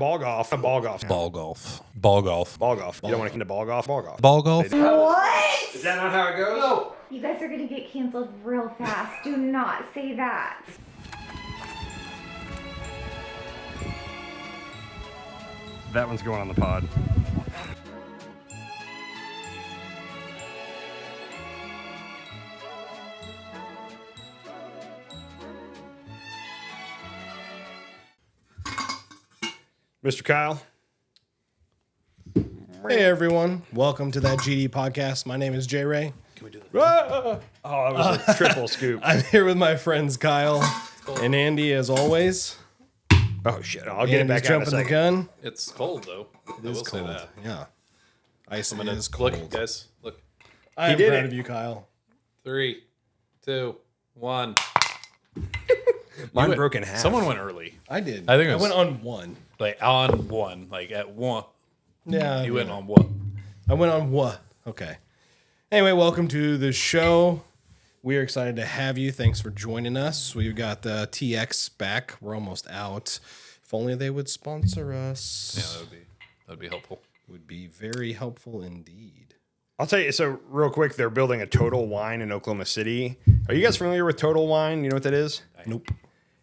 ball golf. Ball golf. Ball golf. Ball golf. Ball golf. You don't want to get into ball golf? Ball golf. Ball golf. What? Is that not how it goes? No. You guys are going to get canceled real fast. Do not say that. That one's going on the pod. Mr. Kyle. Hey everyone, welcome to that GD podcast. My name is Jay Ray. Can we do that? Oh, that was a triple scoop. I'm here with my friends Kyle and Andy as always. Oh shit! I'll get it back out in a jumping the second. gun. It's cold though. It is cold. Say that. Yeah, ice I'm gonna is cold. look, guys. Look. I'm did proud it. of you, Kyle. 3, 2, 1. Mine broke in half. Someone went early. I did. I think it was- went on one. Like on one. Like at one. Yeah, You went on one. I went on what? Okay. Anyway, welcome to the show. We are excited to have you. Thanks for joining us. We've got the TX back. We're almost out. If only they would sponsor us. Yeah, that'd be helpful. Would be very helpful indeed. I'll tell you. So real quick, they're building a Total Wine in Oklahoma City. Are you guys familiar with Total Wine? You know what that is? Nope.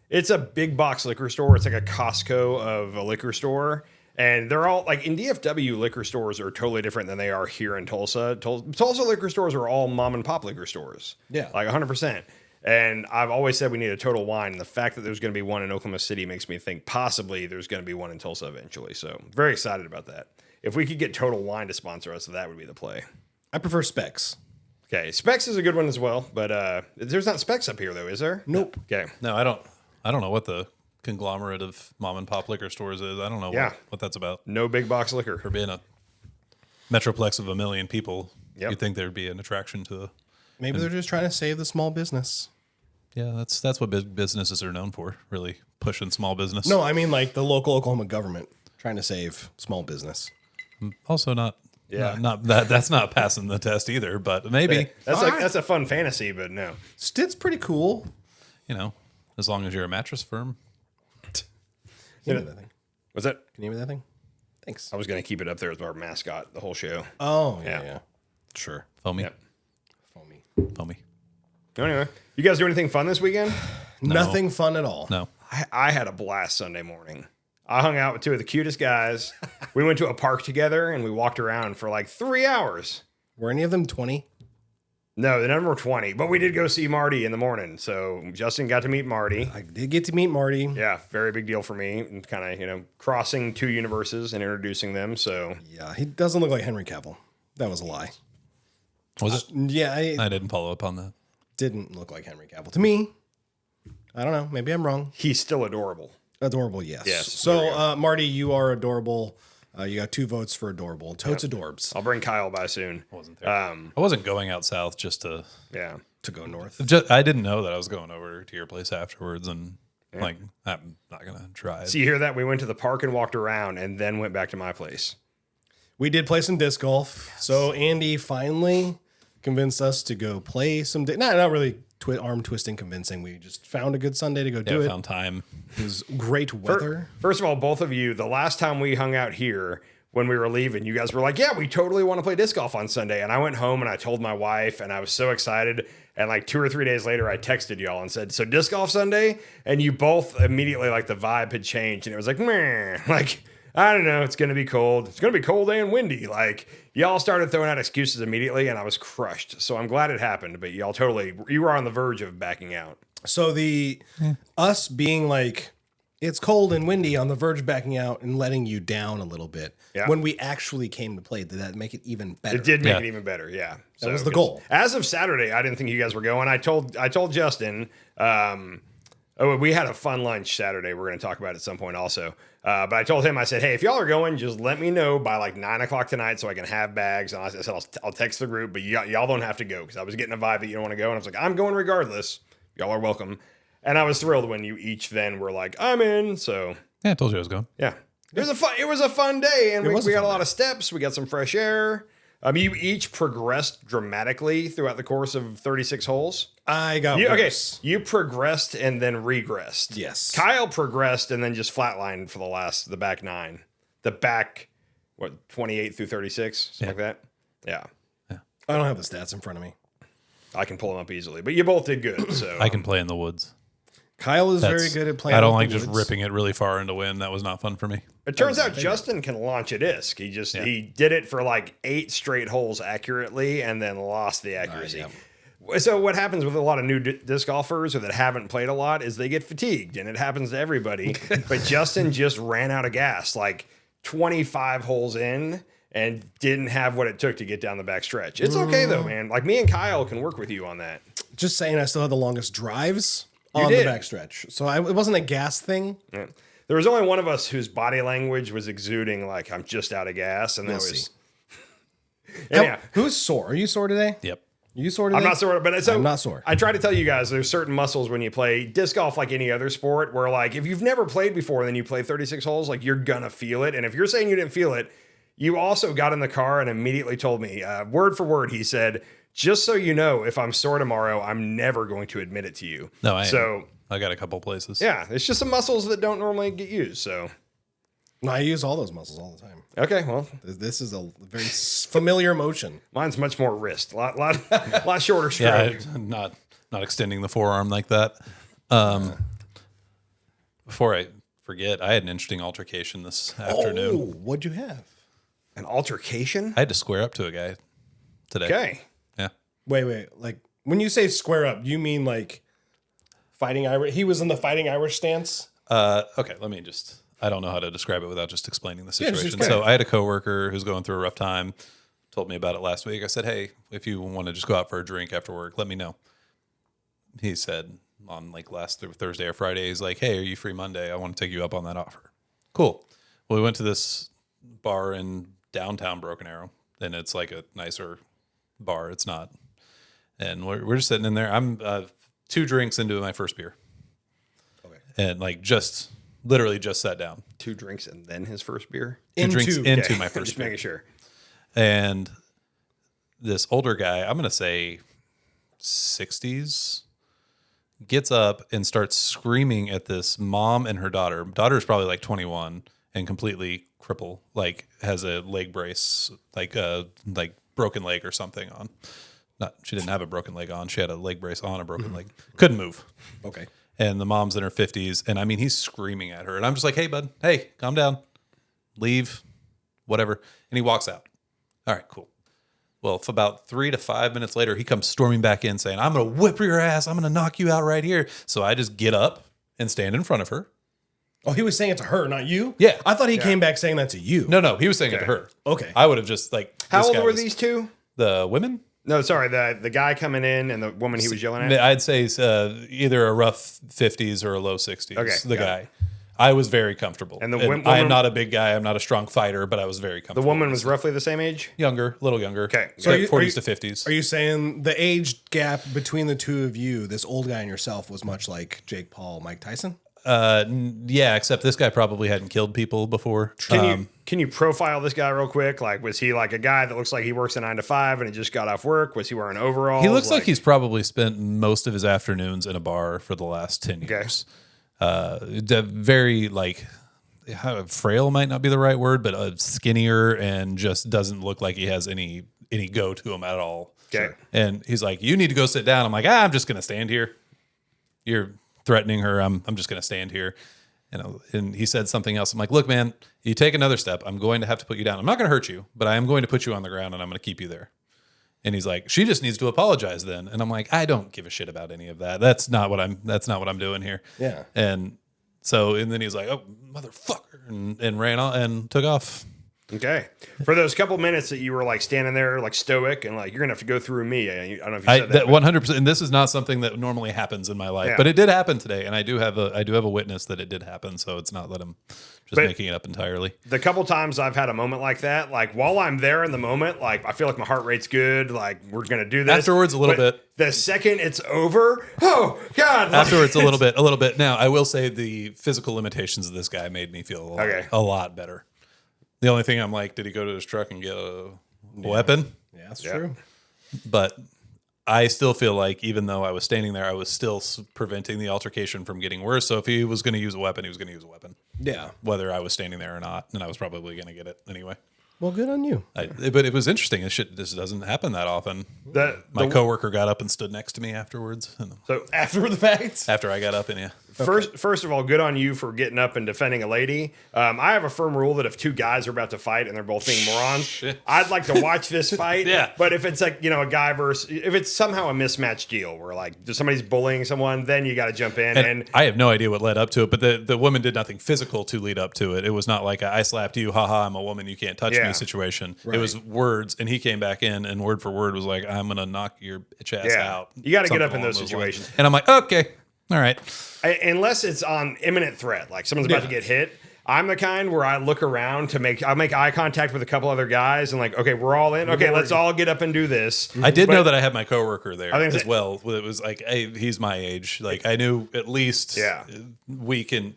It's a big box liquor store. It's like a Costco of a liquor store. And they're all like in DFW liquor stores are totally different than they are here in Tulsa. Tulsa liquor stores are all mom and pop liquor stores. Yeah. Like 100%. And I've always said we need a Total Wine. And the fact that there's going to be one in Oklahoma City makes me think possibly there's going to be one in Tulsa eventually. So very excited about that. If we could get Total Wine to sponsor us, that would be the play. I prefer Specs. Okay. Specs is a good one as well. But there's not Specs up here though, is there? Nope. Okay. No, I don't know what the conglomerate of mom and pop liquor stores is. I don't know what that's about. No big box liquor. For being a metroplex of 1 million people, Yep. you'd think there'd be an attraction to. Maybe they're just trying to save the small business. Yeah, that's what big businesses are known for. Really pushing small business. No, I mean like the local Oklahoma government trying to save small business. Also not. Yeah. Not that's not passing the test either. But maybe That's a fun fantasy, but no. Stit's pretty cool. As long as you're a mattress firm. Can you name that thing? What's that? Can you name that thing? Thanks. I was going to keep it up there as our mascot the whole show. Oh, Yeah. yeah. Sure. Foamy. Yep. Foamy. Foamy. Anyway, you guys do anything fun this weekend? Nothing fun at all. No. I had a blast Sunday morning. I hung out with two of the cutest guys. We went to a park together and we walked around for like 3 hours. Were any of them 20? No, none of them were 20, but we did go see Marty in the morning. So Justin got to meet Marty. I did get to meet Marty. Yeah, very big deal for me. And kind of, crossing two universes and introducing them. So Yeah, he doesn't look like Henry Cavill. That was a lie. Was it? Yeah, I didn't follow up on that. didn't look like Henry Cavill. To me, I don't know. Maybe I'm wrong. he's still adorable. Adorable, yes. Yes, there we So, Marty, you are adorable. You got 2 votes for adorable. Totes adorbs I'll bring Kyle by soon. I wasn't there. I wasn't going out south just to. Yeah. to go north. I didn't know that I was going over to your place afterwards, and like I'm not gonna try. So you hear that? We went to the park and walked around and then went back to my place. We did play some disc golf. So Andy finally convinced us to go play some. Not really arm twisting convincing. We just found a good Sunday to go do I it. found time. It was great weather. First of all, both of you, the last time we hung out here when we were leaving, you guys were like, yeah, we totally want to play disc golf on Sunday. And I went home and I told my wife and I was so excited. And like 2 or 3 days later, I texted y'all and said, so disc golf Sunday? And you both immediately, like the vibe had changed. And it was like, meh, like, I don't know. It's going to be cold. It's going to be cold and windy. Like y'all started throwing out excuses immediately and I was crushed. So I'm glad it happened. But y'all you were on the verge of backing out. So us being like, it's cold and windy on the verge of backing out and letting you down a little bit. Yeah. When we actually came to play, did that make it even better? It did make Yeah. it even better, yeah. That was the goal. As of Saturday, I didn't think you guys were going. I told Justin, we had a fun lunch Saturday. We're going to talk about it at some point also. But I told him, I said, hey, if y'all are going, just let me know by like 9 o'clock tonight so I can have bags. And I said, I'll text the group, but y'all don't have to go because I was getting a vibe that you don't want to go. And I was like, I'm going regardless. Y'all are welcome. And I was thrilled when you each then were like, I'm in. So Yeah, I told you I was going. yeah, it was a fun day, and we got a fun lot day. of steps. We got some fresh air. You each progressed dramatically throughout the course of 36 holes. I got worse. You progressed and then regressed. Yes. Kyle progressed and then just flatlined for the back 9. The back, 28 through 36, something like that? Yeah. I don't have the stats in front of me. I can pull them up easily, but you both did good. So I can play in the woods. Kyle is very good at playing. I don't like just ripping it really far into wind. That was not fun for me. It turns out Justin can launch a disc. He did it for like 8 straight holes accurately and then lost the accuracy. So what happens with a lot of new disc golfers or that haven't played a lot is they get fatigued, and it happens to everybody. But Justin just ran out of gas like 25 holes in and didn't have what it took to get down the back stretch. It's okay though, man. Like me and Kyle can work with you on that. Just saying, I still had the longest drives on the backstretch. So it wasn't a gas thing. Yeah. There was only one of us whose body language was exuding like I'm just out of gas, and that was. Anyhow, who's sore? Are you sore today? Yep. Are you sore today? I'm not sore, but I'm not sore. I try to tell you guys there's certain muscles when you play disc golf like any other sport where like if you've never played before, then you play 36 holes, like you're gonna feel it. And if you're saying you didn't feel it, you also got in the car and immediately told me, word for word, he said, just so you know, if I'm sore tomorrow, I'm never going to admit it to you. No, I got a couple places. Yeah, it's just some muscles that don't normally get used. So no, I use all those muscles all the time. Okay, well, this is a very familiar motion. Mine's much more wrist, lot shorter stroke. Yeah, not extending the forearm like that. Before I forget, I had an interesting altercation this afternoon. Oh, what'd you have? An altercation? I had to square up to a guy today. Okay. Yeah. Wait. Like when you say square up, you mean like fighting Irish? He was in the fighting Irish stance. Okay. I don't know how to describe it without just explaining the situation. Yeah, so I had a coworker who's going through a rough time. Told me about it last week. I said, hey, if you want to just go out for a drink after work, let me know. He said on like last Thursday or Friday, he's like, hey, are you free Monday? I want to take you up on that offer. Cool. Well, we went to this bar in downtown Broken Arrow, and it's like a nicer bar. It's not. And we're just sitting in there. I'm 2 drinks into my first beer. Okay. And like literally just sat down. 2 drinks and then his first beer? 2 drinks into my first just beer. Making sure. And this older guy, I'm going to say 60s, gets up and starts screaming at this mom and her daughter. Daughter's probably like 21 and completely crippled, like has a leg brace, like broken leg or something on. She didn't have a broken leg on. She had a leg brace on a broken leg. Couldn't move. Okay. And the mom's in her 50s. And I mean, he's screaming at her. And I'm just like, hey, bud, hey, calm down. Leave, whatever. And he walks out. All right, cool. Well, about 3 to 5 minutes later, he comes storming back in saying, I'm going to whip your ass. I'm going to knock you out right here. So I just get up and stand in front of her. Oh, he was saying it to her, not you? Yeah. I thought he came back saying that to you. No, he was saying it to her. Okay. I would have just like. How old were these two? The women? No, sorry, the guy coming in and the woman he was yelling at? I'd say either a rough 50s or a low 60s. Okay, the guy. I was very comfortable. And I am not a big guy. I'm not a strong fighter, but I was very comfortable. The woman was roughly the same age? Younger, a little younger. Okay. So 40s to 50s. Are you saying the age gap between the two of you, this old guy and yourself, was much like Jake Paul, Mike Tyson? Yeah, except this guy probably hadn't killed people before. Can you profile this guy real quick? Like, was he like a guy that looks like he works a 9 to 5 and he just got off work? Was he wearing overalls? He looks like he's probably spent most of his afternoons in a bar for the last 10 years. Very like frail might not be the right word, but skinnier and just doesn't look like he has any go to him at all. Okay. Sure. And he's like, you need to go sit down. I'm like, I'm just going to stand here. You're threatening her. I'm just going to stand here. And he said something else. I'm like, look, man, you take another step, I'm going to have to put you down. I'm not going to hurt you, but I am going to put you on the ground and I'm going to keep you there. And he's like, she just needs to apologize then. And I'm like, I don't give a shit about any of that. That's not what I'm doing here. Yeah. And then he's like, oh, motherfucker, and ran on and took off. Okay. For those couple minutes that you were like standing there like stoic and like, you're going to have to go through me. I don't know if you said that. 100%. And this is not something that normally happens in my life, but it did happen today. And I do have a witness that it did happen. So it's not that I'm just making it up entirely. The couple times I've had a moment like that, like while I'm there in the moment, like I feel like my heart rate's good. Like we're going to do this. Afterwards, a little bit. The second it's over, oh God. Afterwards, a little bit. Now, I will say the physical limitations of this guy made me feel a lot better. The only thing I'm like, did he go to his truck and get a weapon. Yeah, that's true. But I still feel like even though I was standing there, I was still preventing the altercation from getting worse. So if he was going to use a weapon, he was going to use a weapon. Yeah. Whether I was standing there or not. And I was probably going to get it anyway. Well, good on you. But it was interesting. This doesn't happen that often. My coworker got up and stood next to me afterwards. So After the fact? After I got up, and yeah. First of all, good on you for getting up and defending a lady. I have a firm rule that if two guys are about to fight and they're both being morons, I'd like to watch this fight. Yeah. But if it's like, a guy versus, if it's somehow a mismatched deal where like somebody's bullying someone, then you got to jump in. And I have no idea what led up to it, but the woman did nothing physical to lead up to it. It was not like I slapped you, haha, I'm a woman, you can't touch me situation. Right. It was words, and he came back in and word for word was like, I'm going to knock your bitch ass out. You got to get up in those situations. Lines. And I'm like, okay. All right. Unless it's on imminent threat, like someone's about to get hit. I'm the kind where I look around I make eye contact with a couple other guys and like, okay, we're all in. Okay, let's all get up and do this. I did know that I had my coworker there as well. It was like, hey, he's my age. Like I knew at least we can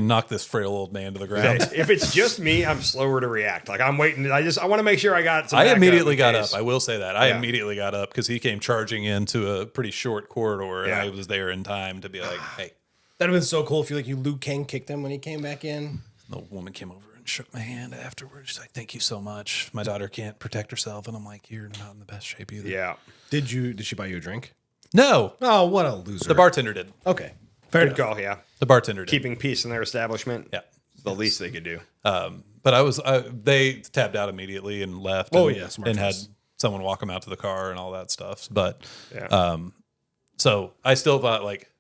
knock this frail old man to the ground. If it's just me, I'm slower to react. Like I'm waiting. I want to make sure I got some. I immediately got up. I will say that. I immediately got up because he came charging into a pretty short corridor and I was there in time to be like, hey. That'd have been so cool if you Liu Kang kicked him when he came back in. The woman came over and shook my hand afterwards. She's like, thank you so much. My daughter can't protect herself. And I'm like, you're not in the best shape either. Yeah. Did she buy you a drink? No. Oh, what a loser. The bartender did. Okay. Fair Good call, yeah. The bartender did. Keeping peace in their establishment. Yeah. The least they could do. But they tapped out immediately and left. Oh, and, yeah. Smart and had someone walk them out to the car and all that stuff. But so I still thought like,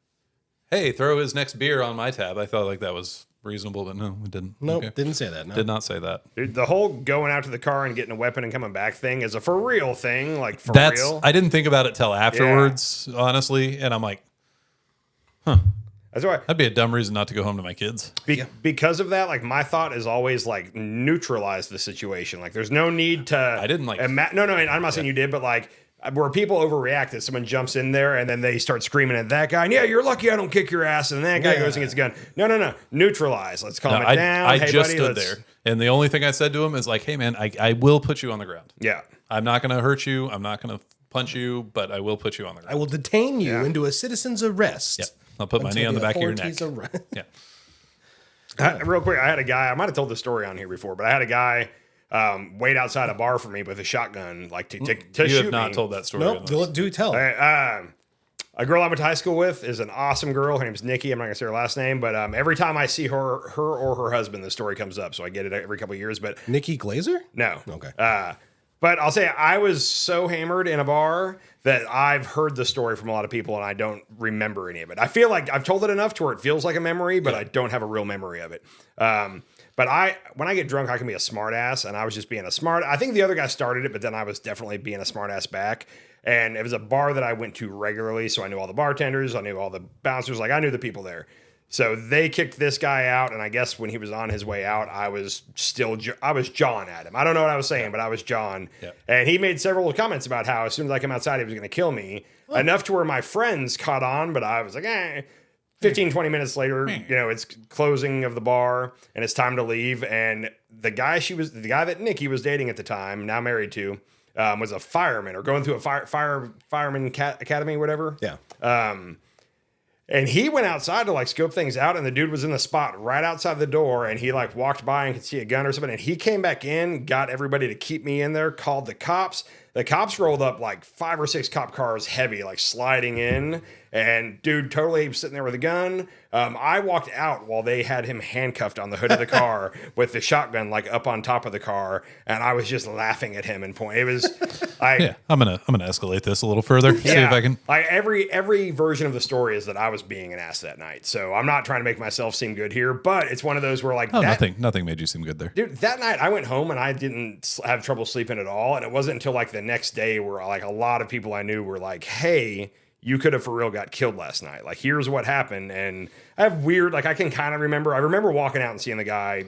hey, throw his next beer on my tab. I thought like that was reasonable, but no, we didn't. Nope, didn't say that. No. Did not say that. Dude, the whole going out to the car and getting a weapon and coming back thing is a for real thing. Like for real. I didn't think about it till afterwards, honestly. And I'm like, that's why that'd be a dumb reason not to go home to my kids. Because of that, like my thought is always like neutralize the situation. Like there's no need to. I didn't like. No, I'm not saying you did, but like. Where people overreact that someone jumps in there and then they start screaming at that guy, and you're lucky I don't kick your ass, and then that guy goes and gets a gun. No. Neutralize. Let's calm it down. I hey, just buddy, stood there. And the only thing I said to him is like, hey, man, I will put you on the ground. Yeah. I'm not going to hurt you. I'm not going to punch you, but I will put you on the ground. I will detain you into a citizen's arrest. Yep. I'll put my knee on the back of your neck. Yeah. Real quick, I had a guy, I might have told this story on here before, but I had a guy wait outside a bar for me with a shotgun, like to shoot me. You have not told that story. Nope, do tell. A girl I went to high school with is an awesome girl. Her name's Nikki. I'm not gonna say her last name, but every time I see her or her husband, the story comes up. So I get it every couple of years. But Nikki Glazer? No. Okay. But I'll say I was so hammered in a bar that I've heard the story from a lot of people and I don't remember any of it. I feel like I've told it enough to where it feels like a memory, but I don't have a real memory of it. But when I get drunk, I can be a smart ass, and I was just being a smart. I think the other guy started it, but then I was definitely being a smart ass back. And it was a bar that I went to regularly, so I knew all the bartenders, I knew all the bouncers, like I knew the people there. So they kicked this guy out, and I guess when he was on his way out, I was John at him. I don't know what I was saying, but I was John. Yeah. And he made several comments about how as soon as I come outside, he was going to kill me. Oh. Enough to where my friends caught on, but I was like, 15, 20 minutes later, it's closing of the bar and it's time to leave. And the guy that Nikki was dating at the time, now married to, was a fireman or going through a fireman academy, whatever. Yeah. And he went outside to like scope things out, and the dude was in the spot right outside the door, and he like walked by and could see a gun or something. And he came back in, got everybody to keep me in there, called the cops. The cops rolled up like 5 or 6 cop cars heavy, like sliding in. And dude totally sitting there with a gun. I walked out while they had him handcuffed on the hood of the car with the shotgun like up on top of the car, and I was just laughing at him and point. It was like, I'm gonna escalate this a little further. See if I can. Like every version of the story is that I was being an ass that night. So I'm not trying to make myself seem good here, but it's one of those where like nothing made you seem good there, dude. That night I went home and I didn't have trouble sleeping at all, and it wasn't until like the next day where like a lot of people I knew were like, hey, you could have for real got killed last night. Like, here's what happened. And I have weird, like, I can kind of remember. I remember walking out and seeing the guy.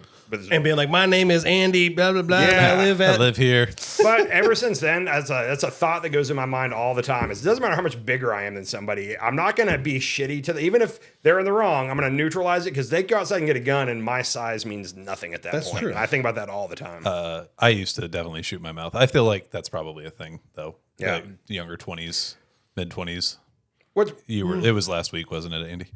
And being like, my name is Andy, blah, blah, blah. Yeah. And I live here. But ever since then, that's a thought that goes in my mind all the time. It doesn't matter how much bigger I am than somebody. I'm not going to be shitty to them. Even if they're in the wrong, I'm going to neutralize it because they go outside and get a gun, and my size means nothing at that That's point. true. And I think about that all the time. I used to definitely shoot my mouth. I feel like that's probably a thing, though. Yeah. Like younger 20s, mid 20s. What's It was last week, wasn't it, Andy?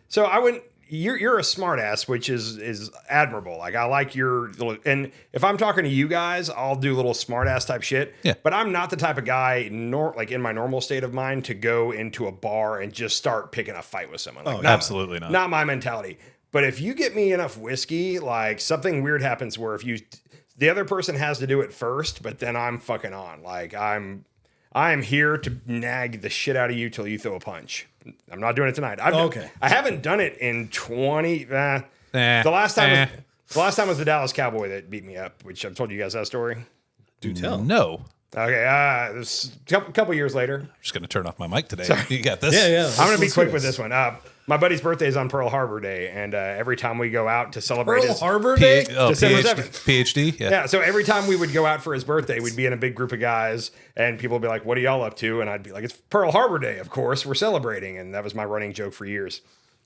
So I wouldn't. You're a smartass, which is admirable. Like, I like your little. And if I'm talking to you guys, I'll do little smartass type shit. Yeah. But I'm not the type of guy, like in my normal state of mind, to go into a bar and just start picking a fight with someone. Like, absolutely not. Not my mentality. But if you get me enough whiskey, like something weird happens where the other person has to do it first, but then I'm fucking on. Like, I am here to nag the shit out of you till you throw a punch. I'm not doing it tonight. I haven't done it in 20. The last time was the Dallas Cowboy that beat me up, which I've told you guys that story. Do tell. No. Okay, this couple years later. I'm just going to turn off my mic today. You got this? Yeah. I'm going to be quick with this one. My buddy's birthday is on Pearl Harbor Day, and every time we go out to celebrate Pearl Harbor Day? December 7th. PhD? Yeah, so every time we would go out for his birthday, we'd be in a big group of guys, and people would be like, what are y'all up to? And I'd be like, it's Pearl Harbor Day, of course. We're celebrating. And that was my running joke for years.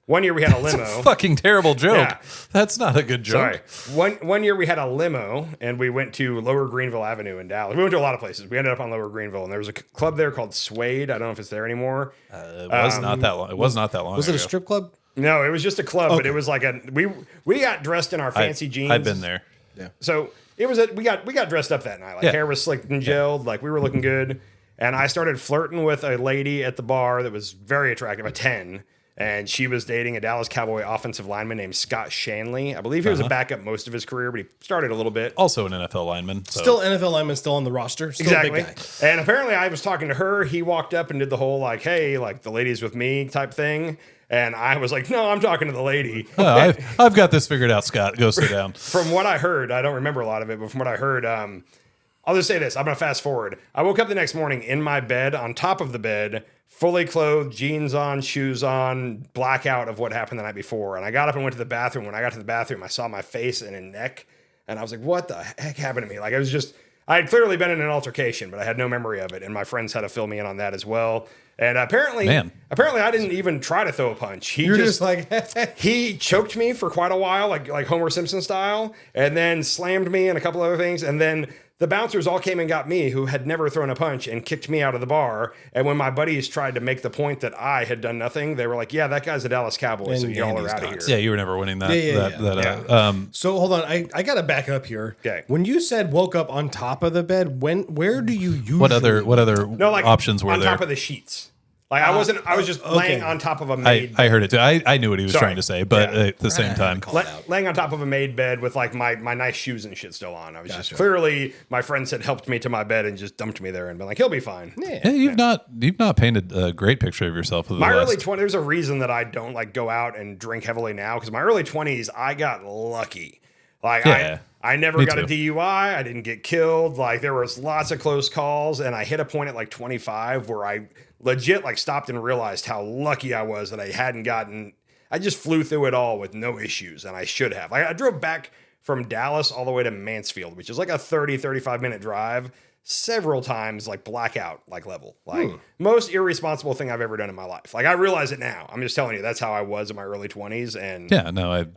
One year we had a limo. That's a fucking terrible joke. Yeah. That's not a good joke. Sorry. One year we had a limo, and we went to Lower Greenville Avenue in Dallas. We went to a lot of places. We ended up on Lower Greenville, and there was a club there called Suede. I don't know if it's there anymore. It was not that long. It was not that long. Was it a ago. strip club? No, it was just a club, but it was like we got dressed in our fancy jeans. I've been there. Yeah. So it was we got dressed up that night. Like, hair was slicked and gelled, like we were looking good. And I started flirting with a lady at the bar that was very attractive, a 10. And she was dating a Dallas Cowboy offensive lineman named Scott Shanley. I believe he was a backup most of his career, but he started a little bit. Also an NFL lineman. So. Still NFL lineman, still on the roster. Still Exactly. a big guy. And apparently I was talking to her. He walked up and did the whole like, hey, like the lady's with me type thing. And I was like, no, I'm talking to the lady. Oh, I've got this figured out, Scott. Go sit down. From what I heard, I don't remember a lot of it, but from what I heard, I'll just say this. I'm going to fast forward. I woke up the next morning in my bed, on top of the bed, fully clothed, jeans on, shoes on, blackout of what happened the night before. And I got up and went to the bathroom. When I got to the bathroom, I saw my face and a neck. And I was like, what the heck happened to me? Like, it was just, I had clearly been in an altercation, but I had no memory of it. And my friends had to fill me in on that as well. And apparently I didn't even try to throw a punch. You're just like, he choked me for quite a while, like Homer Simpson style, and then slammed me and a couple other things. And then the bouncers all came and got me, who had never thrown a punch, and kicked me out of the bar. And when my buddies tried to make the point that I had done nothing, they were like, yeah, that guy's a Dallas Cowboy, so y'all are out of here. Yeah, you were never winning that. Yeah. So hold on, I got to back up here. Okay. When you said woke up on top of the bed, where do you usually? What other options were on there? top of the sheets. Like, I was just laying on top of a made I heard it too. I knew what he was trying to say, but Yeah. at the same time. laying on top of a made bed with like my nice shoes and shit still on. I was just clearly, my friends had helped me to my bed and just dumped me there and been like, he'll be fine. Yeah, you've not painted a great picture of yourself. My early 20s, there's a reason that I don't like go out and drink heavily now, because my early 20s, I got lucky. Like, I never got a DUI. I didn't get killed. Like, there was lots of close calls, and I hit a point at like 25 where I legit like stopped and realized how lucky I was that I hadn't gotten. I just flew through it all with no issues, and I should have. Like, I drove back from Dallas all the way to Mansfield, which is like a 35 minute drive, several times, like blackout like level. Like, most irresponsible thing I've ever done in my life. Like, I realize it now. I'm just telling you, that's how I was in my early 20s. And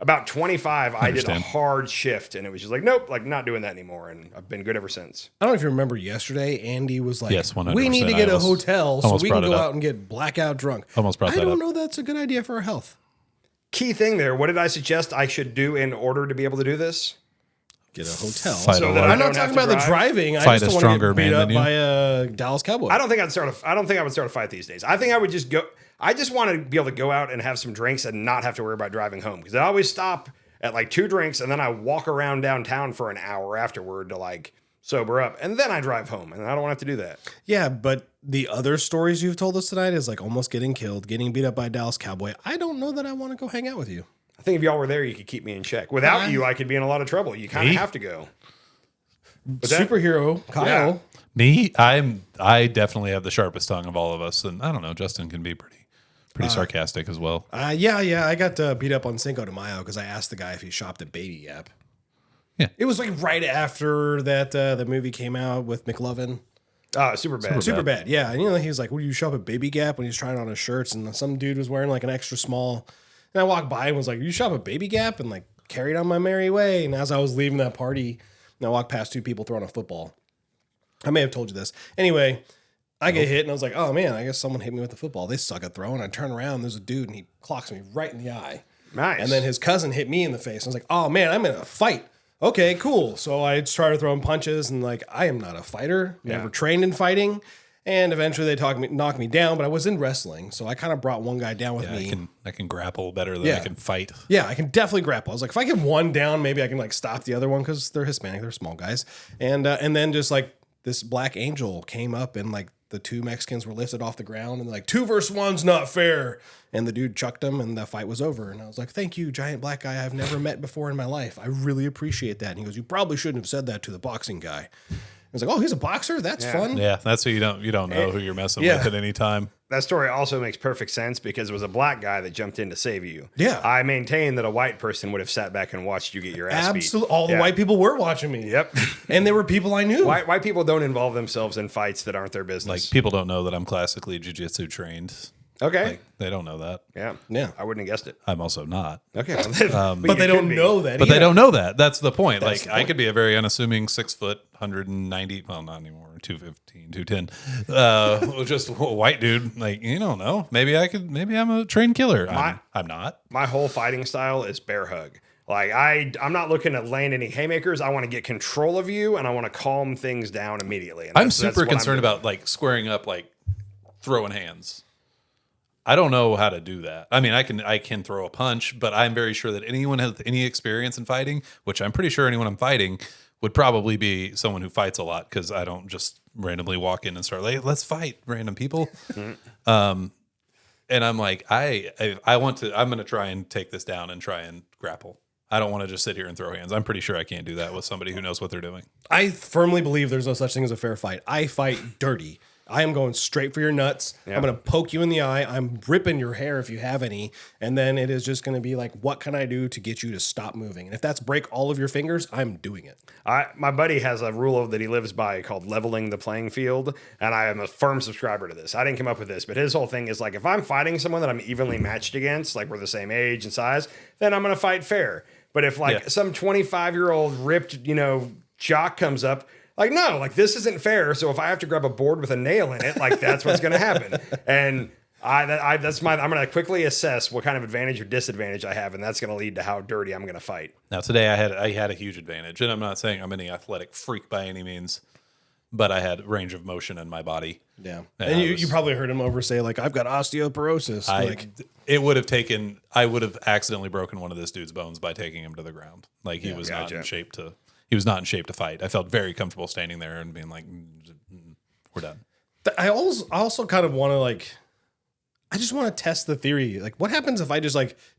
about 25, I did a hard shift, and it was just like, nope, like not doing that anymore. And I've been good ever since. I don't know if you remember yesterday, Andy was like, yes, 100%. we need to get a hotel so we can go out and get blackout drunk. Almost brought that up. I don't know that's a good idea for our health. Key thing there, what did I suggest I should do in order to be able to do this? Get a hotel. So that I'm not talking about the driving. I Fight just a don't want to get beat up man than you. by a Dallas Cowboy. I don't think I would start a fight these days. I think I would just go. I just want to be able to go out and have some drinks and not have to worry about driving home, because I always stop at like 2 drinks and then I walk around downtown for an hour afterward to like sober up, and then I drive home, and I don't want to have to do that. Yeah, but the other stories you've told us tonight is like almost getting killed, getting beat up by a Dallas Cowboy. I don't know that I want to go hang out with you. I think if y'all were there, you could keep me in check. Without you, I could be in a lot of trouble. You kind of have to go. Superhero Kyle. Me, I definitely have the sharpest tongue of all of us, and I don't know. Justin can be pretty sarcastic as well. Yeah. I got beat up on Cinco de Mayo because I asked the guy if he shopped at Baby Gap. Yeah. It was like right after that the movie came out with McLovin. Super bad. Super bad. Yeah. And he was like, "Well, you shop at Baby Gap?" When he was trying on his shirts, and some dude was wearing like an extra small. And I walked by and was like, "You shop at Baby Gap?" And like carried on my merry way. And as I was leaving that party, I walked past two people throwing a football. I may have told you this. Anyway, I get hit and I was like, "Oh man, I guess someone hit me with the football. They suck at throwing." I turn around, there's a dude and he clocks me right in the eye. Nice. And then his cousin hit me in the face. I was like, "Oh man, I'm in a fight." Okay, cool. So I started throwing punches and like, I am not a fighter, never trained in fighting. And eventually they knocked me down, but I was in wrestling. So I kind of brought one guy down with me. I can grapple better than I can fight. Yeah, I can definitely grapple. I was like, if I get one down, maybe I can like stop the other one because they're Hispanic, they're small guys. And then just like this black angel came up and like the two Mexicans were lifted off the ground and like 2 versus 1's not fair. And the dude chucked him and the fight was over. And I was like, "Thank you, giant black guy I've never met before in my life. I really appreciate that." And he goes, "You probably shouldn't have said that to the boxing guy." I was like, "Oh, he's a boxer? That's fun." Yeah, that's who you don't know who you're messing with at any time. That story also makes perfect sense because it was a black guy that jumped in to save you. Yeah. I maintain that a white person would have sat back and watched you get your ass beat. Absolutely. All the white people were watching me. Yep. And they were people I knew. White people don't involve themselves in fights that aren't their Like business. people don't know that I'm classically jiu-jitsu trained. Okay. Like they don't know that. Yeah. I wouldn't have guessed it. I'm also not. Okay. But they don't know that. But they don't know that. That's the point. That's like the point. I could be a very unassuming 6 foot, 190, well, not anymore, 215, 210. Just a white dude. Like, you don't know. Maybe I'm a trained killer. I'm not. My whole fighting style is bear hug. Like I'm not looking to land any haymakers. I want to get control of you and I want to calm things down immediately. And I'm super concerned about like squaring up, like throwing hands. I don't know how to do that. I mean, I can throw a punch, but I'm very sure that anyone has any experience in fighting, which I'm pretty sure anyone I'm fighting would probably be someone who fights a lot because I don't just randomly walk in and start like, "Let's fight, random people." And I'm like, I'm going to try and take this down and try and grapple. I don't want to just sit here and throw hands. I'm pretty sure I can't do that with somebody who knows what they're doing. I firmly believe there's no such thing as a fair fight. I fight dirty. I am going straight for your nuts. Yeah. I'm going to poke you in the eye. I'm ripping your hair if you have any. And then it is just going to be like, what can I do to get you to stop moving? And if that's break all of your fingers, I'm doing it. My buddy has a rule that he lives by called leveling the playing field, and I am a firm subscriber to this. I didn't come up with this, but his whole thing is like, if I'm fighting someone that I'm evenly matched against, like we're the same age and size, then I'm going to fight fair. But if like some 25-year-old ripped, jock comes up, like, no, like this isn't fair. So if I have to grab a board with a nail in it, like that's what's going to happen. And I'm going to quickly assess what kind of advantage or disadvantage I have, and that's going to lead to how dirty I'm going to fight. Now today I had a huge advantage, and I'm not saying I'm any athletic freak by any means, but I had range of motion in my body. Yeah. And you probably heard him over say like, "I've got osteoporosis." I would have accidentally broken one of this dude's bones by taking him to the ground. Like he was not in shape to fight. I felt very comfortable standing there and being like, "We're done." I also kind of want to I just want to test the theory. Like, what happens if I just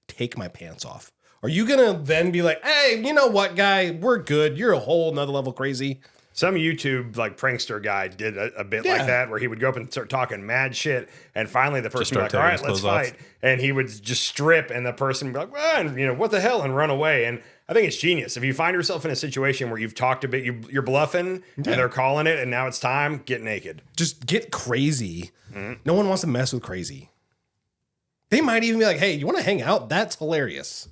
take my pants off? Are you going to then be like, "Hey, you know what, guy? We're good. You're a whole nother level crazy." Some YouTube prankster guy did a bit like that where he would go up and start talking mad shit, and finally the person would be like, "All right, let's fight," and he would just strip, and the person would be like, "Well, what the hell," and run away. And I think it's genius. If you find yourself in a situation where you've talked a bit, you're bluffing, and they're calling it, and now it's time, get naked. Just get crazy. Mm-hmm. No one wants to mess with crazy. They might even be like, "Hey, you want to hang out? That's hilarious."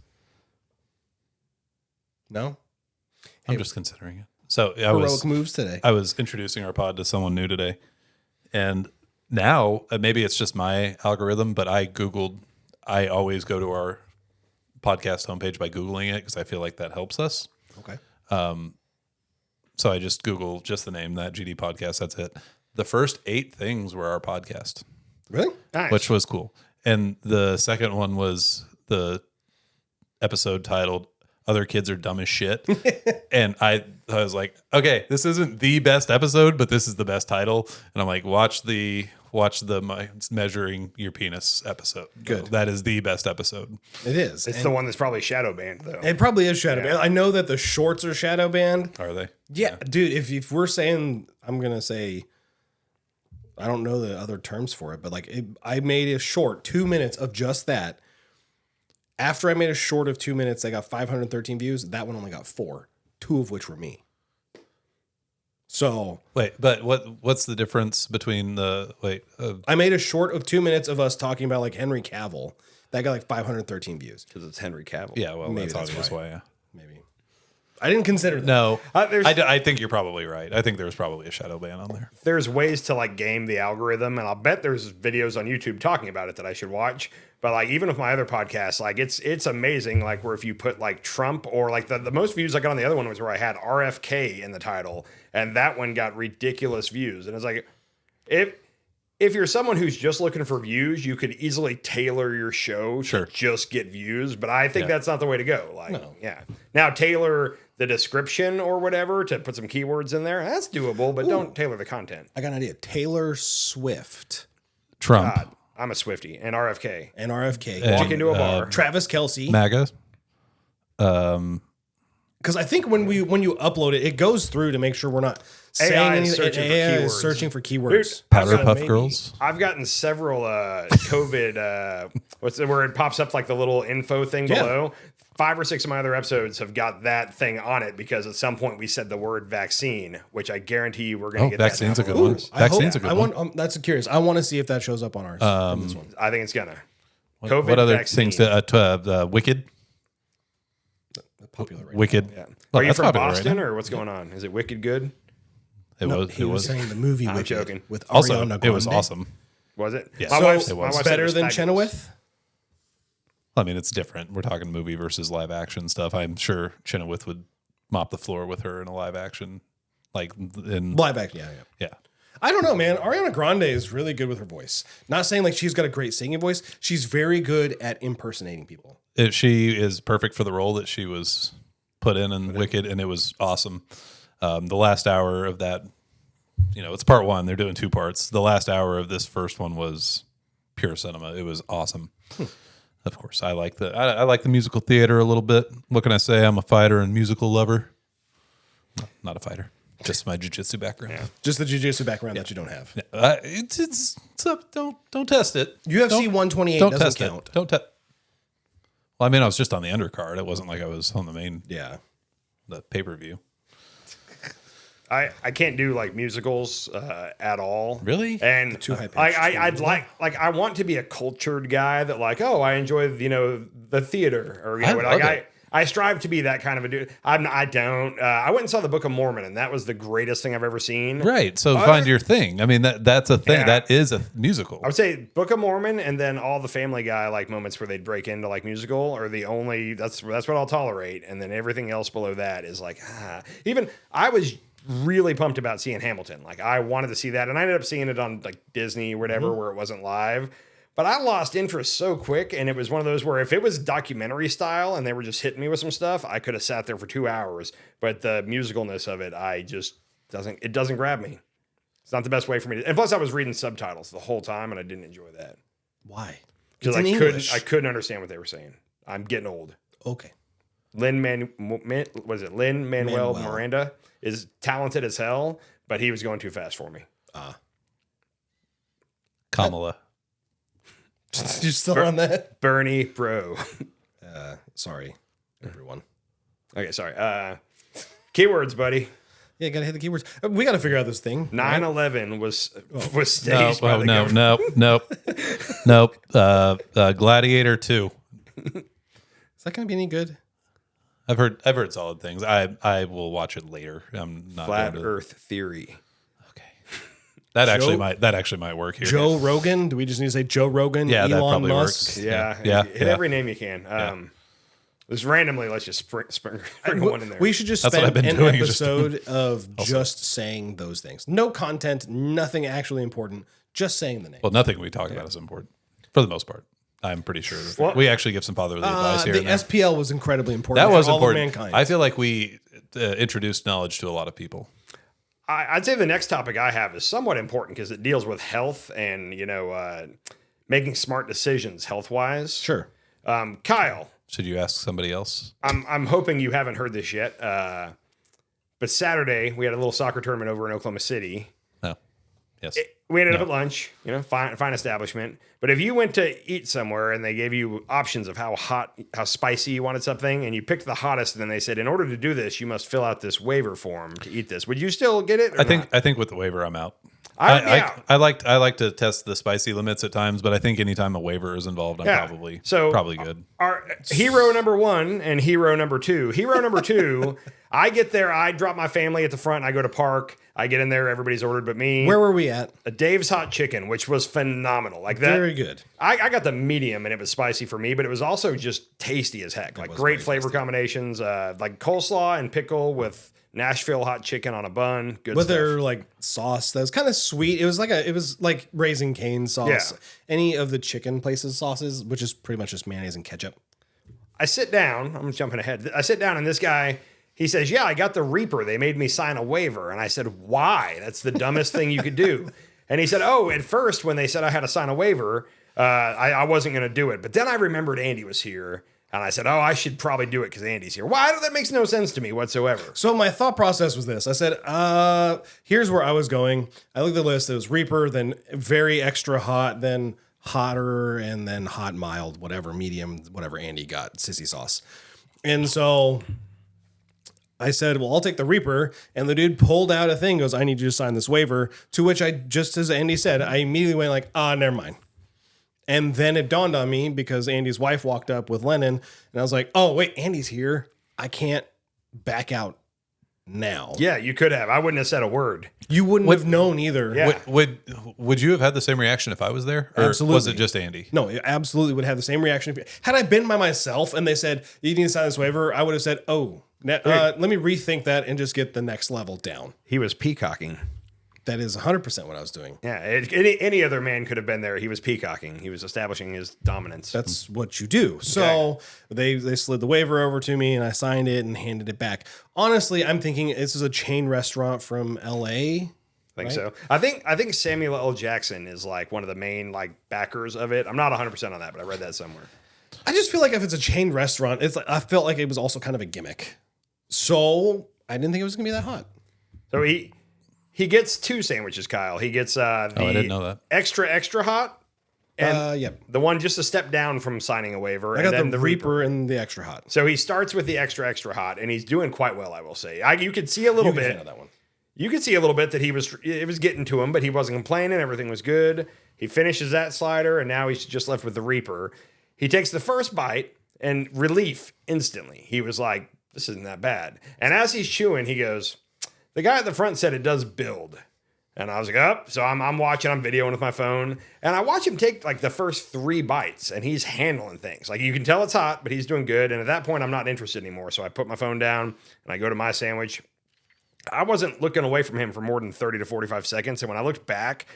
No? I'm just considering it. So heroic moves today. I was introducing our pod to someone new today, and now maybe it's just my algorithm, but I always go to our podcast homepage by Googling it because I feel like that helps us. Okay. So I just Google just the name, that GD podcast. That's it. The first 8 things were our podcast, Really? Nice. which was cool. And the second one was the episode titled other kids are dumb as shit. And I was like, okay, this isn't the best episode, but this is the best title. And I'm like, watch the measuring your penis episode. Good. That is the best episode. It is. It's the one that's probably shadow banned though. It probably is shadow banned. I know that the shorts are shadow banned. Are they? Yeah, dude. If we're saying, I'm gonna say, I don't know the other terms for it, but like I made a short 2 minutes of just that. After I made a short of 2 minutes, I got 513 views. That one only got 4, 2 of which were me. So Wait, but what's the difference between I made a short of 2 minutes of us talking about like Henry Cavill. That got like 513 views. Because it's Henry Cavill. yeah, well, Maybe that's that's obvious why. Yeah. Maybe. I didn't consider that. No, there's- I think you're probably right. I think there's probably a shadow ban on there. There's ways to like game the algorithm, and I'll bet there's videos on YouTube talking about it that I should watch. But like even with my other podcasts, like it's amazing. Like where if you put like Trump or like the most views I got on the other one was where I had RFK in the title, and that one got ridiculous views. And it's like if you're someone who's just looking for views, you could easily tailor your show to just get views. But I think that's not the way to go. Like, yeah. Now tailor the description or whatever to put some keywords in there. That's doable, but don't tailor the content. I got an idea. Taylor Swift Trump. God, I'm a Swiftie and RFK. and RFK. And, Walk into a bar. Travis Kelce. MAGA. Because I think when you upload it, it goes through to make sure we're not saying AI anything. is searching for AI is keywords. searching for keywords. Dude, Powder Puff maybe. Girls. I've gotten several COVID where it pops up like the little info thing Yeah. below. 5 or 6 of my other episodes have got that thing on it because at some point we said the word vaccine, which I guarantee you we're going to get. Vaccine's that a now. good one. Vaccine's a I good one. want. That's curious. I want to see if that shows up on ours. in this one. I think it's gonna. What COVID other vaccine. things? Wicked. Popular right Wicked. Yeah. Well, Are you that's from popular right Boston now. or what's going on? Is it Wicked good? It now. was. He It was was. saying the movie I'm Wicked joking. with Also, Ariana it was Grande. awesome. Was it? Yes. My So wife, it my was. wife said it better was than fabulous. Chenoweth. I mean, it's different. We're talking movie versus live action stuff. I'm sure Chenoweth would mop the floor with her in a live action, like in Live action. Yeah. yeah. I don't know, man. Ariana Grande is really good with her voice. Not saying like she's got a great singing voice. She's very good at impersonating people. She is perfect for the role that she was put in Wicked, and it was awesome. The last hour of that, it's part one. They're doing 2 parts. The last hour of this first one was pure cinema. It was awesome. Of course, I like I like the musical theater a little bit. What can I say? I'm a fighter and musical lover. No, not a fighter. Just my jiu-jitsu background. Yeah. Just the jiu-jitsu background that you don't have. It's up. Don't test it. UFC Don't- 128 don't doesn't test count. it. Don't test. Well, I mean, I was just on the undercard. It wasn't like I was on the main Yeah. the pay-per-view. I can't do like musicals at all. Really? And too high-pitched. I'd like I want to be a cultured guy that like, oh, I enjoy the theater or I like love it. I strive to be that kind of a dude. I don't. I went and saw the Book of Mormon, and that was the greatest thing I've ever seen. Right. So find your thing. I mean, that's a thing. Yeah. That is a musical. I would say Book of Mormon, and then all the Family Guy like moments where they'd break into like musical are the only. That's what I'll tolerate, and then everything else below that is like Even I was really pumped about seeing Hamilton. Like I wanted to see that, and I ended up seeing it on like Disney or whatever, where it wasn't live. But I lost interest so quick, and it was one of those where if it was documentary style and they were just hitting me with some stuff, I could have sat there for 2 hours. But the musicalness of it, it doesn't grab me. It's not the best way for me to. And plus, I was reading subtitles the whole time, and I didn't enjoy that Why? because It's in English. I couldn't understand what they were saying. I'm getting old. Okay. Lin Manuel Miranda is talented as hell, but he was going too fast for me. Kamala. You're still on that? Bernie, bro. Sorry, everyone. Okay, sorry. Keywords, buddy. Yeah, gotta hit the keywords. We gotta figure out this thing. 9/11 was No, staged by the government. nope. Gladiator 2. Is that gonna be any good? I've heard solid things. I will watch it later. I'm not Flat going to. Earth theory. Okay. That actually might work here. Joe Rogan? Do we just need to say Joe Rogan? Yeah, that Elon probably Musk? works. Yeah, Yeah. hit every name you can. Just randomly, let's just sprinkle one in there. We should just That's what spend I've been an doing, just- episode of just saying those things. No content, nothing actually important, just saying the name. Well, nothing we talk about is important for the most part. I'm pretty sure. Well, we actually give some fatherly advice here. The and there. SPL was incredibly important. That was for all of important. mankind. I feel like we introduced knowledge to a lot of people. I'd say the next topic I have is somewhat important because it deals with health and, making smart decisions health-wise. Sure. Kyle, Should you ask somebody else? I'm hoping you haven't heard this yet, but Saturday we had a little soccer tournament over in Oklahoma City. No. Yes. We ended up at lunch, fine establishment. But if you went to eat somewhere and they gave you options of how hot, how spicy you wanted something, and you picked the hottest, and then they said, in order to do this, you must fill out this waiver form to eat this. Would you still get it? Or I think not? with the waiver, I'm out. I'd be out. I like to test the spicy limits at times, but I think anytime a waiver is involved, I'm probably good. Our hero number 1 and hero number 2. Hero number 2, I get there, I drop my family at the front, and I go to park. I get in there, everybody's ordered but me. Where were we at? A Dave's Hot Chicken, which was phenomenal. Like that. Very good. I got the medium and it was spicy for me, but it was also just tasty as heck. Like great flavor combinations, like coleslaw and pickle with Nashville hot chicken on a bun. Good With stuff. their like sauce that was kind of sweet. It was like Raising Cane sauce. Yeah. Any of the chicken places sauces, which is pretty much just mayonnaise and ketchup. I sit down. I'm jumping ahead. I sit down and this guy, he says, yeah, I got the Reaper. They made me sign a waiver. And I said, why? That's the dumbest thing you could do. And he said, oh, at first when they said I had to sign a waiver, I wasn't going to do it. But then I remembered Andy was here. And I said, oh, I should probably do it because Andy's here. Why? That makes no sense to me whatsoever. So my thought process was this. I said, here's where I was going. I looked at the list. It was Reaper, then very extra hot, then hotter, and then hot, mild, whatever, medium, whatever Andy got, sissy sauce. And so I said, well, I'll take the Reaper. And the dude pulled out a thing, goes, I need you to sign this waiver. To which I, just as Andy said, I immediately went like, never mind. And then it dawned on me because Andy's wife walked up with Lennon. And I was like, oh, wait, Andy's here. I can't back out now. Yeah, you could have. I wouldn't have said a word. You wouldn't have known either. Yeah. Would you have had the same reaction if I was there? Or Absolutely. was it just Andy? No, it absolutely would have the same reaction. Had I been by myself and they said, you need to sign this waiver, I would have said, let me rethink that and just get the next level down. He was peacocking. That is 100% what I was doing. Yeah, any other man could have been there. He was peacocking. He was establishing his dominance. That's what you do. So they slid the waiver over to me and I signed it and handed it back. Honestly, I'm thinking this is a chain restaurant from LA. I think so. I think Samuel L. Jackson is like one of the main like backers of it. I'm not 100% on that, but I read that somewhere. I just feel like if it's a chain restaurant, it's like I felt like it was also kind of a gimmick. So I didn't think it was gonna be that hot. So he gets 2 sandwiches, Kyle. He gets I didn't know that. extra hot, and Yep. the one just a step down from signing a waiver. I and got then the Reaper and the extra hot. So he starts with the extra hot, and he's doing quite well, I will say. You could see a little You can bit. handle that one. You could see a little bit that it was getting to him, but he wasn't complaining. Everything was good. He finishes that slider, and now he's just left with the Reaper. He takes the first bite, and relief instantly. He was like, this isn't that bad. And as he's chewing, he goes, the guy at the front said it does build. And I was like, oh, so I'm watching, I'm videoing with my phone. And I watch him take like the first 3 bites and he's handling things. Like you can tell it's hot, but he's doing good. And at that point, I'm not interested anymore. So I put my phone down and I go to my sandwich. I wasn't looking away from him for more than 30 to 45 seconds. And when I looked back,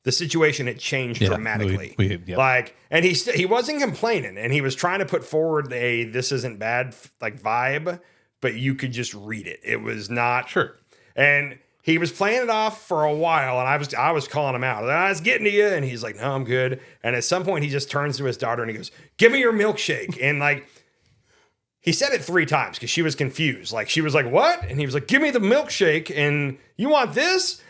the situation had changed dramatically. Like, and he wasn't complaining and he was trying to put forward a, this isn't bad like vibe, but you could just read it. It was not. Sure. And he was playing it off for a while, and I was calling him out. I was getting to you, and he's like, no, I'm good. And at some point, he just turns to his daughter, and he goes, give me your milkshake. And, like, he said it 3 times because she was confused. Like, she was like, what? And he was like, give me the milkshake, and you want this?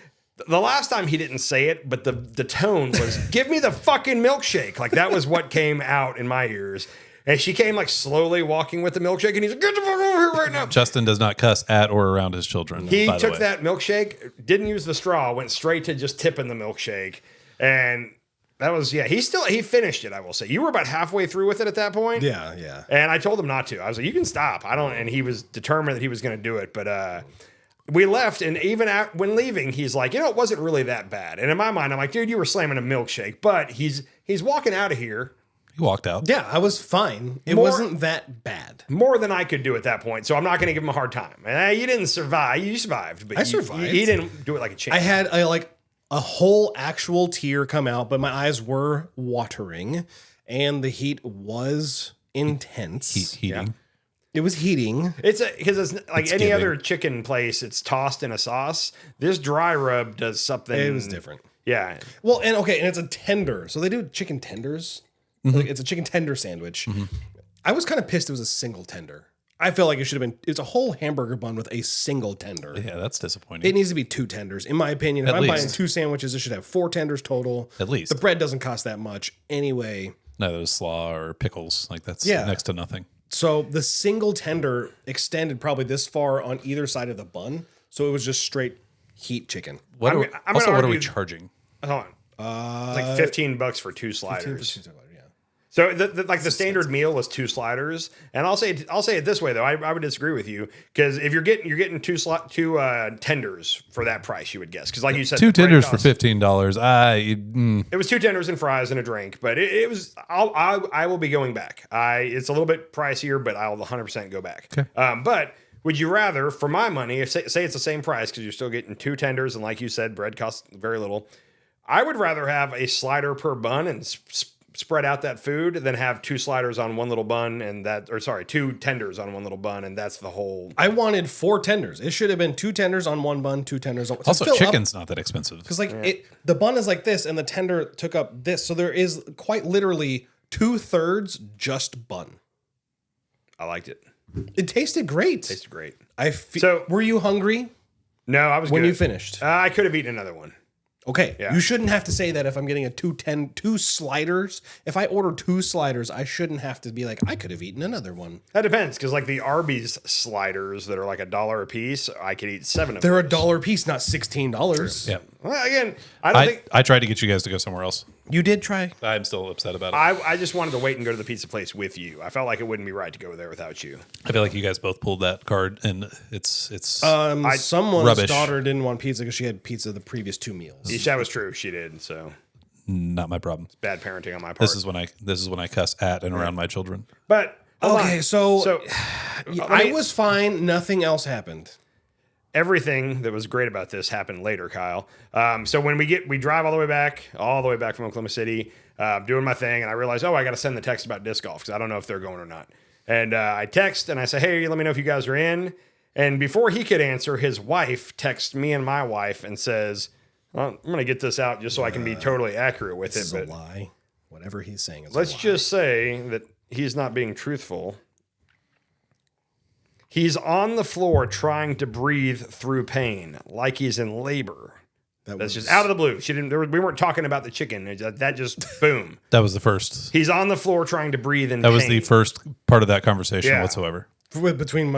The last time he didn't say it, but the tone was, give me the fucking milkshake. Like, that was what came out in my ears. And she came like slowly walking with the milkshake, and he's like, get the fuck over here right now. Justin does not cuss at or around his children. He took that milkshake, didn't use the straw, went straight to just tipping the milkshake. And that was, he finished it, I will say. You were about halfway through with it at that point. Yeah. And I told him not to. I was like, you can stop. And he was determined that he was going to do it. But we left, and even when leaving, he's like, it wasn't really that bad. And in my mind, I'm like, dude, you were slamming a milkshake. But he's walking out of here. He walked out. Yeah, I was fine. It wasn't that bad. More than I could do at that point, so I'm not going to give him a hard time. You didn't survive. You survived, but I survived. He didn't do it like a champ. I had a whole actual tear come out, but my eyes were watering. and the heat was intense. Heating. It was heating. It's because it's like It's any giving. other chicken place. It's tossed in a sauce. This dry rub does something. It was different. Yeah. Well, and it's a tender. So they do chicken tenders. Like, it's a chicken tender sandwich. I was kind of pissed it was a single tender. I feel like it should have been, it's a whole hamburger bun with a single tender. Yeah, that's disappointing. It needs to be 2 tenders. In my opinion, if At I'm buying least. 2 sandwiches, it should have 4 tenders total. At least. The bread doesn't cost that much anyway. No, there's slaw or pickles. Like that's Yeah. next to nothing. So the single tender extended probably this far on either side of the bun. So it was just straight heat chicken. What I'm are, gonna also, what are we argue- charging? Hold on. It's like $15 for 2 sliders. Yeah. So the standard meal was 2 sliders, and I'll say it this way though. I would disagree with you because if you're getting two tenders for that price, you would guess because like you said, 2 the bread tenders for costs- $15. It was 2 tenders and fries and a drink, but it was. I will be going back. It's a little bit pricier, but I'll 100% go back. Okay. But would you rather, for my money, if say it's the same price because you're still getting 2 tenders and like you said, bread costs very little. I would rather have a slider per bun and spread out that food than have 2 sliders on one little bun and 2 tenders on one little bun and that's the whole. I wanted 4 tenders. It should have been 2 tenders on one bun, 2 tenders on one. Also, chicken's not that expensive. Because the bun is like this and the tender took up this. So there is quite literally 2/3 just bun. I liked it. It tasted great. Tasted great. So were you hungry No, I was when good. you finished? I could have eaten another one. Okay. Yeah. You shouldn't have to say that if I'm getting 2 sliders. If I order 2 sliders, I shouldn't have to be like, I could have eaten another one. That depends, because like the Arby's sliders that are like $1 a piece, I could eat 7 of them. They're $1 a piece, not $16. Yeah. Well, again, I don't think I tried to get you guys to go somewhere else. You did try. I'm still upset about it. I just wanted to wait and go to the pizza place with you. I felt like it wouldn't be right to go there without you. I feel like you guys both pulled that card, and it's Someone's rubbish. daughter didn't want pizza because she had pizza the previous 2 meals. That was true. She did. So not my problem. bad parenting on my part. This is when I cuss at and around my children. But hold Okay, on. so I I mean, was fine. Nothing else happened. everything that was great about this happened later, Kyle. So when we drive all the way back from Oklahoma City, doing my thing, and I realized, I got to send the text about disc golf because I don't know if they're going or not. And I text and I say, hey, let me know if you guys are in. And before he could answer, his wife texts me and my wife and says, well, I'm going to get this out just so I can be totally accurate with This is it. a lie. Whatever he's saying is Let's a lie. just say that he's not being truthful. He's on the floor trying to breathe through pain, like he's in labor. That's just out of the blue. She didn't. We weren't talking about the chicken. That just boom. That was the first. He's on the floor trying to breathe in That pain. was the first part of that conversation Yeah. whatsoever. between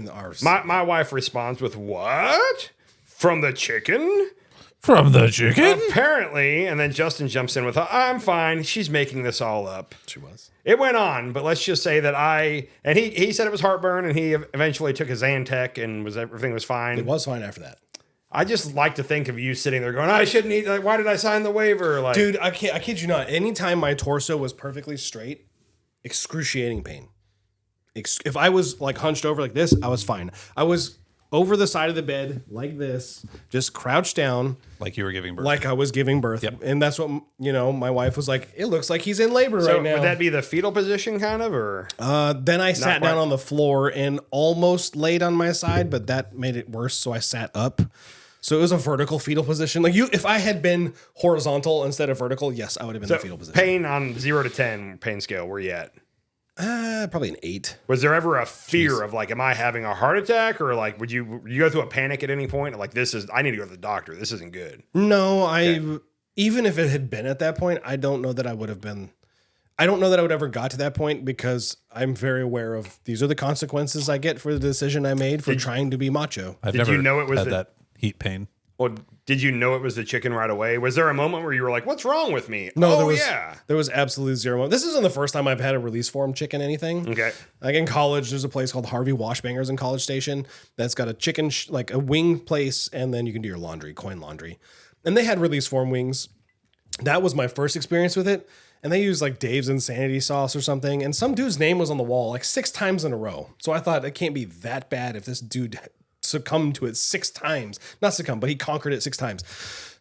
ours. My wife responds with what? From the chicken? From the chicken? Apparently, and then Justin jumps in with, I'm fine. She's making this all up. She was. It went on, but let's just say that he said it was heartburn, and he eventually took a Zantac, and everything was fine. It was fine after that. I just like to think of you sitting there going, I shouldn't eat. Like, why did I sign the waiver? Like, Dude, I kid you not. Anytime my torso was perfectly straight, excruciating pain. If I was like hunched over like this, I was fine. I was over the side of the bed like this, just crouched down Like you were giving birth. like I was giving birth. Yep. And that's what, my wife was like, it looks like he's in labor so right now. would that be the fetal position, kind of, or Then I sat down quite. on the floor and almost laid on my side, but that made it worse. So I sat up. So it was a vertical fetal position. Like if I had been horizontal instead of vertical, yes, I would have been in the fetal position. pain on 0 to 10 pain scale? Where you at? Probably an 8. Was there ever a fear of like, am I having a heart attack, or like, would you go through a panic at any point? Like, I need to go to the doctor. This isn't good. No, even if it had been at that point, I don't know that I would have been. I don't know that I would ever got to that point because I'm very aware of these are the consequences I get for the decision I made for trying to be macho. I've Did never you know it was had the- that heat pain. Well, did you know it was the chicken right away? Was there a moment where you were like, what's wrong with me? No, oh, yeah. there was absolutely zero. This isn't the first time I've had a release form chicken anything. Okay. Like in college, there's a place called Harvey Washbangers in College Station that's got a chicken, like a wing place, and then you can do your laundry, coin laundry. And they had release form wings. That was my first experience with it. And they used like Dave's Insanity sauce or something. And some dude's name was on the wall like 6 times in a row. So I thought it can't be that bad if this dude succumbed to it 6 times. Not succumb, but he conquered it 6 times.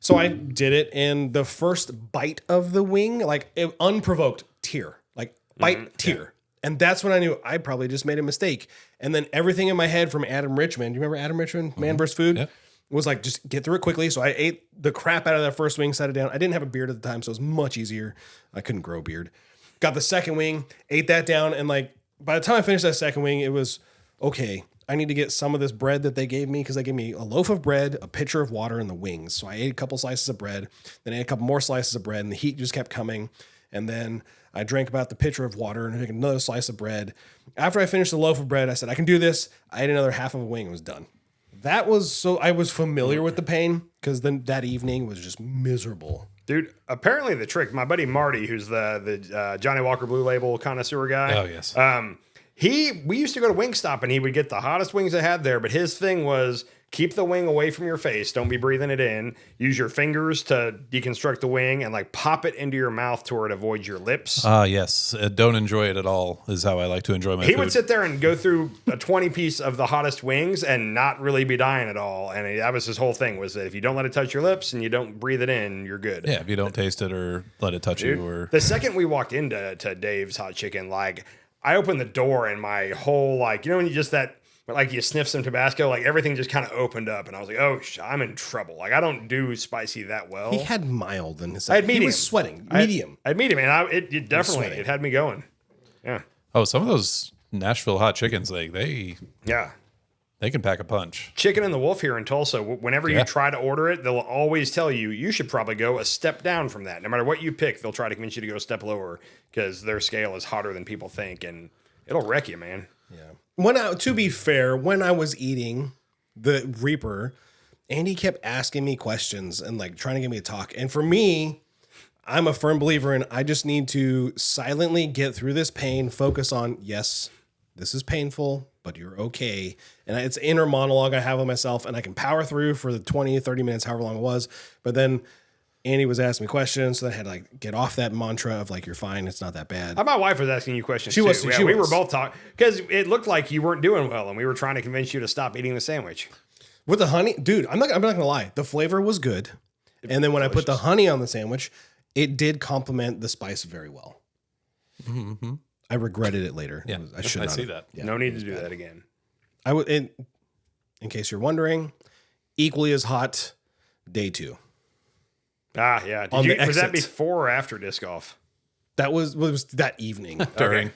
So I did it, and the first bite of the wing, like unprovoked tear, like bite tear. And that's when I knew I probably just made a mistake. And then everything in my head from Adam Richmond, you remember Adam Richmond, Man vs. Food? Yeah. Was like, just get through it quickly. So I ate the crap out of that first wing, set it down. I didn't have a beard at the time, so it was much easier. I couldn't grow a beard. Got the second wing, ate that down, and like by the time I finished that second wing, it was okay. I need to get some of this bread that they gave me because they gave me a loaf of bread, a pitcher of water, and the wings. So I ate a couple slices of bread, then I ate a couple more slices of bread, and the heat just kept coming. And then I drank about the pitcher of water and took another slice of bread. After I finished the loaf of bread, I said, I can do this. I ate another half of a wing and was done. That was so I was familiar with the pain because then that evening was just miserable. Dude, apparently the trick, my buddy Marty, who's the Johnny Walker Blue Label connoisseur guy. Oh, yes. We used to go to Wingstop and he would get the hottest wings they had there, but his thing was keep the wing away from your face. Don't be breathing it in. Use your fingers to deconstruct the wing and like pop it into your mouth to where it avoids your lips. Yes. Don't enjoy it at all is how I like to enjoy my He food. would sit there and go through a 20 piece of the hottest wings and not really be dying at all. And that was his whole thing was that if you don't let it touch your lips and you don't breathe it in, you're good. Yeah, if you don't taste it or let it touch you or The second we walked into Dave's Hot Chicken, like I opened the door and my whole like, you know, when you just that, like you sniff some Tabasco, like everything just kind of opened up and I was like, oh, I'm in trouble. Like I don't do spicy that well. He had mild in his. I had medium. He was sweating. Medium. I had medium and it definitely, sweating. it had me going. Yeah. oh, some of those Nashville hot chickens, like they can pack a punch. Chicken and the Wolf here in Tulsa, whenever you try to order it, they'll always tell you should probably go a step down from that. No matter what you pick, they'll try to convince you to go a step lower because their scale is hotter than people think and it'll wreck you, man. Yeah. To be fair, when I was eating the Reaper, Andy kept asking me questions and like trying to get me to talk. And for me, I'm a firm believer in I just need to silently get through this pain, focus on, yes, this is painful, but you're okay. And it's inner monologue I have with myself and I can power through for the 20, 30 minutes, however long it was. But then Andy was asking me questions, so I had to like get off that mantra of like, you're fine, it's not that bad. My wife was asking you questions She too. was, Yeah, she we was. were both talking because it looked like you weren't doing well, and we were trying to convince you to stop eating the sandwich. With the honey, dude, I'm not gonna lie. The flavor was good. And then when I put the honey on the sandwich, it did complement the spice very well. Mm-hmm. I regretted it later. Yeah, I should I not see have. that. Yeah, No need to do that again. I would in case you're wondering, equally as hot, day 2. Ah, yeah. On the Was that exits. before or after disc golf? That was that evening. During.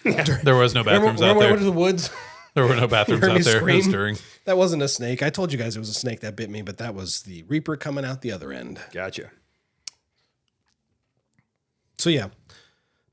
There was no bathrooms out Remember when I there. went to the woods? There were no bathrooms heard me out there. It was scream? during. That wasn't a snake. I told you guys it was a snake that bit me, but that was the Reaper coming out the other end. Gotcha. So yeah.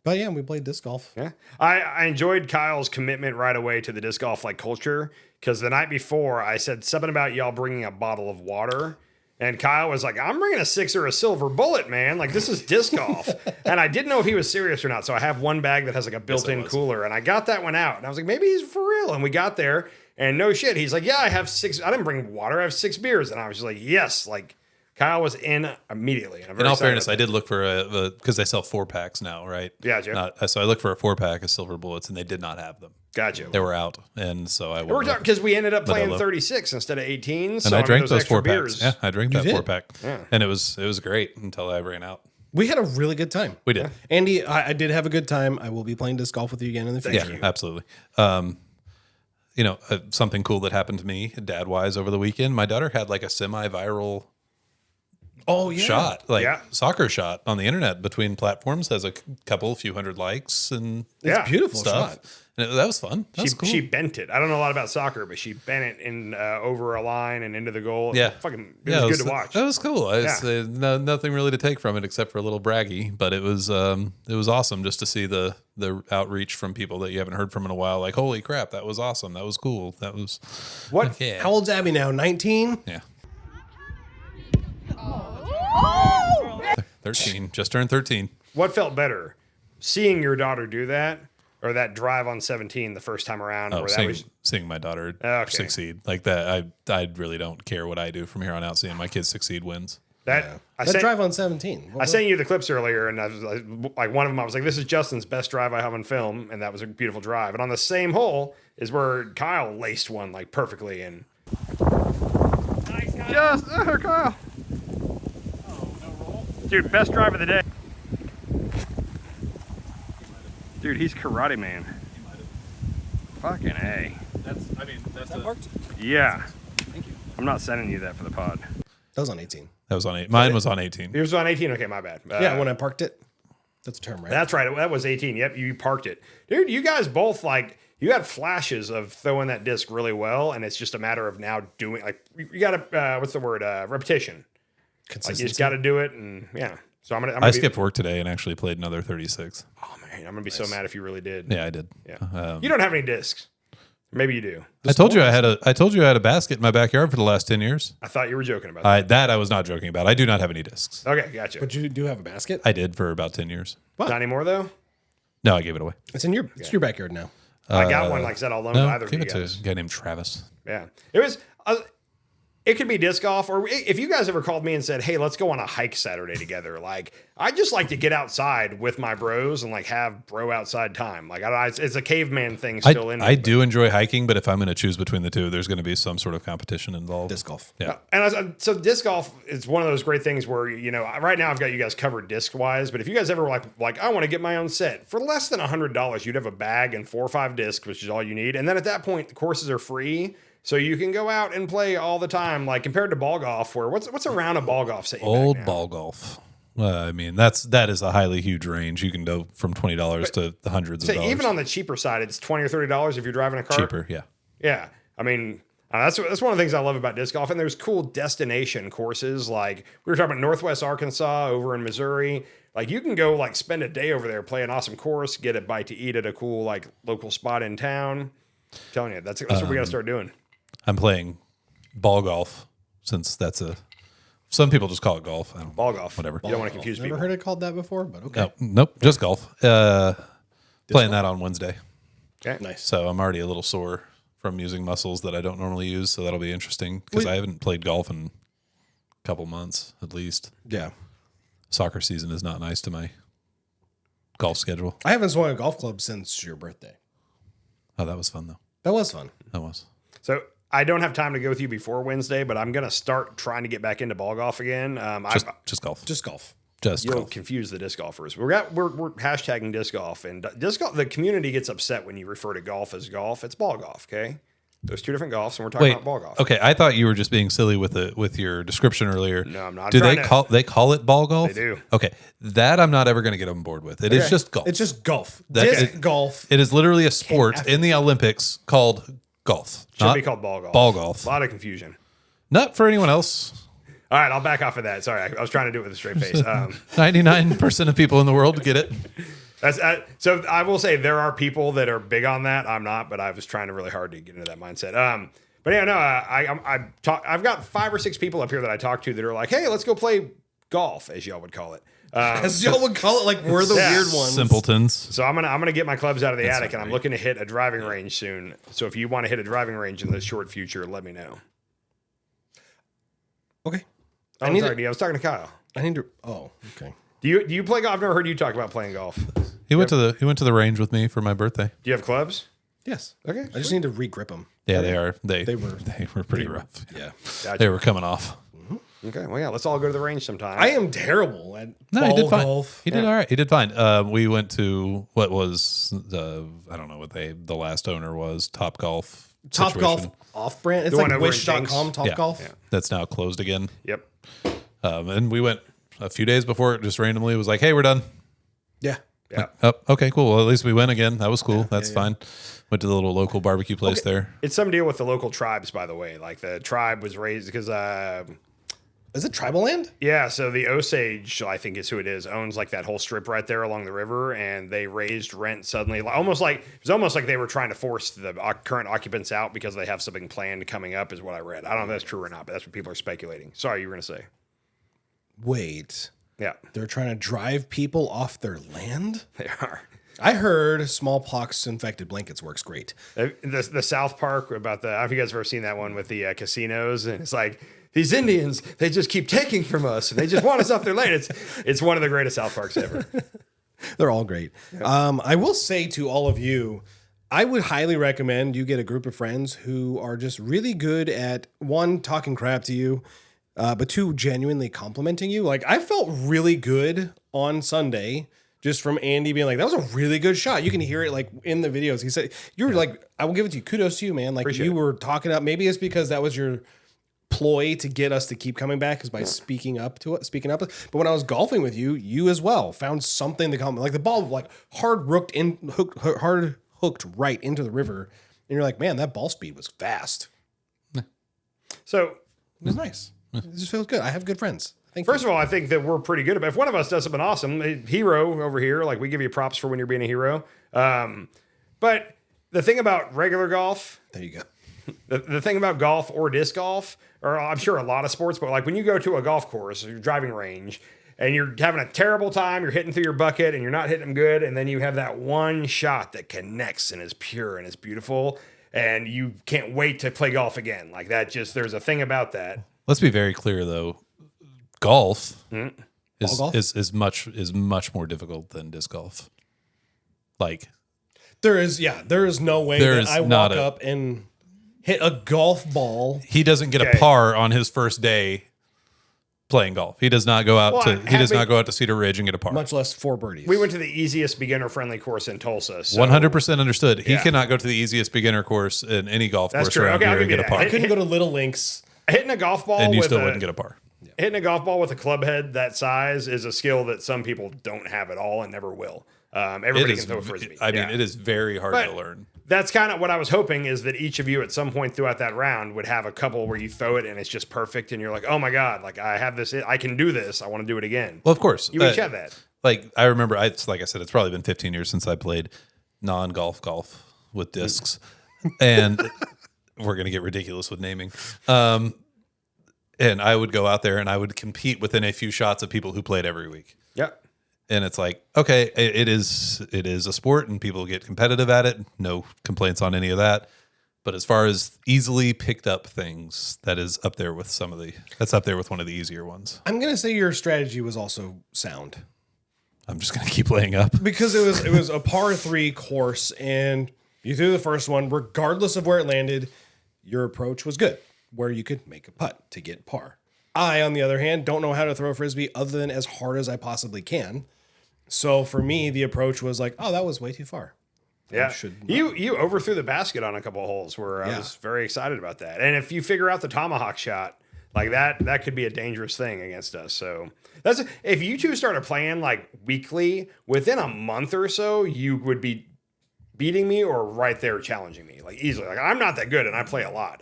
But yeah, we played disc golf. Yeah. I enjoyed Kyle's commitment right away to the disc golf like culture because the night before I said something about y'all bringing a bottle of water. And Kyle was like, I'm bringing a 6 or a silver bullet, man. Like, this is disc golf. And I didn't know if he was serious or not. So I have one bag that has like a built-in cooler. And I got that one out. And I was like, maybe he's for real. And we got there. And no shit. He's like, yeah, I have 6. I didn't bring water. I have 6 beers. And I was just like, yes. Like, Kyle was in immediately. And I'm very In all excited fairness, about I did look for because they sell 4-packs now, right? Yeah, Joe. So I looked for a 4-pack of silver bullets, and they did not have them. Gotcha. They were out, and so I It worked out went. because we ended up playing Modelo. 36 instead of 18. And So I drank those extra 4-packs. beers. Yeah, I drank that did? 4-pack, and it was great until I ran out. We had a really good time. We did. Andy, I did have a good time. I will be playing disc golf with you again in the future. Yeah, absolutely. Something cool that happened to me, dad-wise, over the weekend. My daughter had like a semi-viral Oh yeah. shot, like Yeah. soccer shot on the internet between platforms. Has a few hundred likes and Yeah. Beautiful stuff. shot. And that was fun. That was cool. She bent it. I don't know a lot about soccer, but she bent it in over a line and into the goal. Yeah. It was good to watch. That was cool. Nothing really to take from it except for a little braggy, but it was awesome just to see the outreach from people that you haven't heard from in a while. Like, holy crap, that was awesome. That was cool. That was What? yeah. How old's Abby now? 19? Yeah. 13. Just turned 13. What felt better, seeing your daughter do that, or that drive on 17 the first time around? Oh, where that was seeing my daughter Okay. succeed like that. I really don't care what I do from here on out. Seeing my kids succeed wins. that. I That sent, drive on 17. I sent you the clips earlier, and I was like one of them. I was like, "This is Justin's best drive I have on film," and that was a beautiful drive. And on the same hole is where Kyle laced one like perfectly, and Kyle. Dude, best drive of the day. Dude, he's karate man. Fucking A. That worked. Yeah. Thank you. I'm not sending you that for the pod. That was on 18. That was on 8. Mine was on 18. Yours was on 18? Okay, my bad. Yeah, when I parked it. That's a term, right? That's right. That was 18. Yep, you parked it. Dude, you guys both, like, you had flashes of throwing that disc really well, and it's just a matter of now doing, like, you got to, what's the word? Repetition. Like, you just got to do it, and yeah. So I'm gonna I skipped work today and actually played another 36. Oh, man, I'm going to be so mad if you really did. Yeah, I did. Yeah. You don't have any discs. Maybe you do. I told you I had a basket in my backyard for the last 10 years. I thought you were joking about that. I was not joking about. I do not have any discs. Okay, gotcha. But you do have a basket? I did for about 10 years. Not anymore, though? No, I gave it away. It's in your backyard now. I got one, like I said, I'll loan to No, either of give you it to guys. a guy named Travis. Yeah. It was... it could be disc golf, or if you guys ever called me and said, hey, let's go on a hike Saturday together. Like, I just like to get outside with my bros and like have bro outside time. Like, it's a caveman thing still in me. I do enjoy hiking, but if I'm going to choose between the two, there's going to be some sort of competition involved. Disc golf. Yeah. And so disc golf is one of those great things where, you know, right now I've got you guys covered disc wise, but if you guys ever like I want to get my own set for less than $100, you'd have a bag and 4 or 5 discs, which is all you need. And then at that point, the courses are free. So you can go out and play all the time, like compared to ball golf, where what's a round of ball golf set you Old back now? ball golf. I mean, that is a highly huge range. You can go from $20 to the hundreds of dollars. Even on the cheaper side, it's $20 or $30 if you're driving a car. Cheaper, yeah. Yeah. I mean, that's one of the things I love about disc golf. And there's cool destination courses. Like we were talking about Northwest Arkansas over in Missouri. Like you can go like spend a day over there, play an awesome course, get a bite to eat at a cool like local spot in town. I'm telling you, that's what we got to start doing. I'm playing ball golf since some people just call it golf. I don't Ball golf. Whatever. You don't want to confuse Never people. heard it called that before, but okay. No, nope, just golf. Playing that on Wednesday. Okay. Nice. So I'm already a little sore from using muscles that I don't normally use. So that'll be interesting because I haven't played golf in a couple months at least. Yeah. Soccer season is not nice to my golf schedule. I haven't swung a golf club since your birthday. Oh, that was fun though. That was fun. That was. So I don't have time to go with you before Wednesday, but I'm going to start trying to get back into ball golf again. Just golf. Just golf. Just You'll golf. confuse the disc golfers. We're hashtagging disc golf, and disc golf. The community gets upset when you refer to golf as golf. It's ball golf. Okay, there's 2 different golfs, and we're talking Wait. about ball golf. Okay, I thought you were just being silly with your description earlier. No, I'm not. Do I'm they trying to- call it ball golf? They do. Okay, that I'm not ever going to get on board with. It is Okay. just golf. It's just golf. That- Disc golf. It is literally a sport in the Olympics called golf. Should not be called ball golf. Ball golf. A lot of confusion. Not for anyone else. All right, I'll back off of that. Sorry, I was trying to do it with a straight face. 99% of people in the world get it. So I will say there are people that are big on that. I'm not, but I was trying really hard to get into that mindset. But yeah, no, I've got 5 or 6 people up here that I talk to that are like, hey, let's go play golf, as y'all would call it. As y'all would call it, like we're the Yeah. weird ones. Simpletons. So I'm gonna get my clubs out of the attic, and I'm right. looking to hit a driving range soon. So if you want to hit a driving range in the short future, let me know. Okay. Oh, I I'm need sorry, to- I was talking to Kyle. I need to. Oh, okay. Do you play golf? I've never heard you talk about playing golf. He went to the range with me for my birthday. Do you have clubs? Yes. Okay, I just need to re-grip them. Yeah, they are. They were- were pretty rough. Yeah. Gotcha. They were coming off. Okay, well, yeah, let's all go to the range sometime. I am terrible at No, ball he did fine. golf. He did all right. He did fine. We went to what was I don't know what the last owner was. Top Golf. Top situation. Golf off-brand. It's The one like over in wish.com Jinx? Top Yeah. Golf. Yeah. That's now closed again. Yep. And we went a few days before it just randomly was like, hey, we're done. Yeah. Yeah. Oh, okay, cool. Well, at least we went again. That was cool. That's fine. Went to the little local barbecue place there. It's some deal with the local tribes, by the way. Like the tribe was raised because, Is it tribal land? yeah. So the Osage, I think is who it is, owns like that whole strip right there along the river, and they raised rent suddenly, it was almost like they were trying to force the current occupants out because they have something planned coming up, is what I read. I don't know if that's true or not, but that's what people are speculating. Sorry, you were gonna say. Wait. Yeah, They're trying to drive people off their land? they are. I heard smallpox infected blankets works great. The South Park about I don't know if you guys have ever seen that one with the casinos, and it's like these Indians, they just keep taking from us, and they just want us off their land. It's one of the greatest South Parks ever. They're all great. I will say to all of you, I would highly recommend you get a group of friends who are just really good at, one, talking crap to you, but two, genuinely complimenting you. Like, I felt really good on Sunday just from Andy being like, that was a really good shot. You can hear it like in the videos. He said, you were like, I will give it to you. Kudos to you, man. Like, Appreciate you it. were talking up. Maybe it's because that was your ploy to get us to keep coming back, is by speaking up to it, speaking up. But when I was golfing with you, you as well found something to comment. Like, the ball, like, hard hooked right into the river. And you're like, man, that ball speed was fast. So It was nice. It just feels good. I have good friends. Thank first you. of all, I think that we're pretty good. But if one of us does something awesome, a hero over here, like we give you props for when you're being a hero. But the thing about regular golf, There you go. the thing about golf or disc golf, or I'm sure a lot of sports, but like when you go to a golf course or your driving range and you're having a terrible time, you're hitting through your bucket and you're not hitting them good, and then you have that one shot that connects and is pure and is beautiful, and you can't wait to play golf again. Like that, just there's a thing about that. Let's be very clear though. Golf golf? is much more difficult than disc golf. Like, There is no way There that is I not walk a- up and hit a golf ball. he doesn't get Okay. a par on his first day playing golf. He does not go out Well, to Cedar Ridge and get a par. Much less 4 birdies. We went to the easiest beginner-friendly course in Tulsa. So 100% understood. He Yeah. cannot go to the easiest beginner course in any golf That's course true. around Okay, I'll here and give get you a that. par. I couldn't go to Little Links. hitting a golf ball And you with still a, wouldn't get a par. hitting a golf ball with a club head that size is a skill that some people don't have at all and never will. Everybody It is, can throw a frisbee. I mean, Yeah. it is very hard But to learn. That's kind of what I was hoping, is that each of you at some point throughout that round would have a couple where you throw it and it's just perfect and you're like, oh my God, like I have this, I can do this. I want to do it again. Well, of course. You each have that. Like, I remember, it's like I said, it's probably been 15 years since I played non-golf golf with discs. And we're going to get ridiculous with naming. And I would go out there and I would compete within a few shots of people who played every week. Yeah. And it's like, okay, it is a sport and people get competitive at it. No complaints on any of that. But as far as easily picked up things, that's up there with one of the easier ones. I'm going to say your strategy was also sound, I'm just going to keep laying up. because it was a par 3 course and you threw the first one, regardless of where it landed. Your approach was good, where you could make a putt to get par. I, on the other hand, don't know how to throw a frisbee other than as hard as I possibly can. So for me, the approach was like, oh, that was way too far. Yeah. should You overthrew the basket on a couple of holes where I Yeah. was very excited about that. And if you figure out the tomahawk shot, like that could be a dangerous thing against us. So that's, if you two started playing like weekly, within a month or so, you would be beating me or right there challenging me like easily. Like I'm not that good and I play a lot.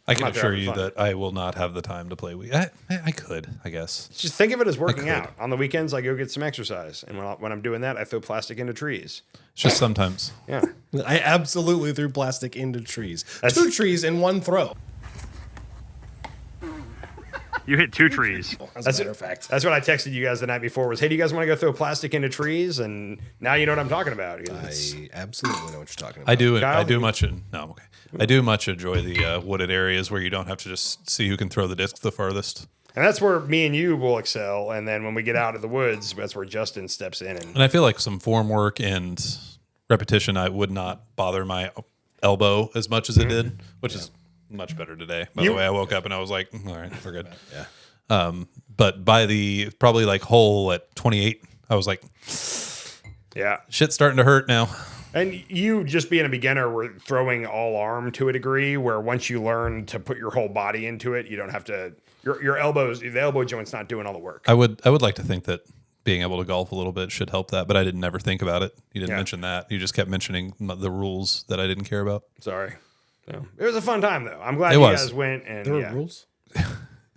I can out there assure having you fun. that I will not have the time to play. I could, I guess. Just think of it as working could. out. On the weekends, I go get some exercise. And when I'm doing that, I throw plastic into trees. It's just sometimes. Yeah. I absolutely threw plastic into trees. 2 trees in one throw. You hit 2 trees. As a matter of fact. That's what I texted you guys the night before was, hey, do you guys want to go throw plastic into trees? And now you know what I'm talking about. It's- I absolutely know what you're talking about. I do. Kyle? I do much. No, I'm okay. I do much enjoy the wooded areas where you don't have to just see who can throw the disc the farthest. And that's where me and you will excel. And then when we get out of the woods, that's where Justin steps in. And And I feel like some form work and repetition, I would not bother my elbow as much as it did, which is much better today. By the way, I woke up and I was like, all right, we're good. Yeah. But by the probably like hole at 28, I was like, yeah. shit's starting to hurt now. And you just being a beginner, were throwing all arm to a degree where once you learn to put your whole body into it, you don't have to, your elbows, the elbow joint's not doing all the work. I would like to think that being able to golf a little bit should help that, but I didn't ever think about it. You didn't Yeah. mention that. You just kept mentioning the rules that I didn't care about. Sorry. So, it was a fun time though. I'm glad It you was. guys went. And There were yeah. rules.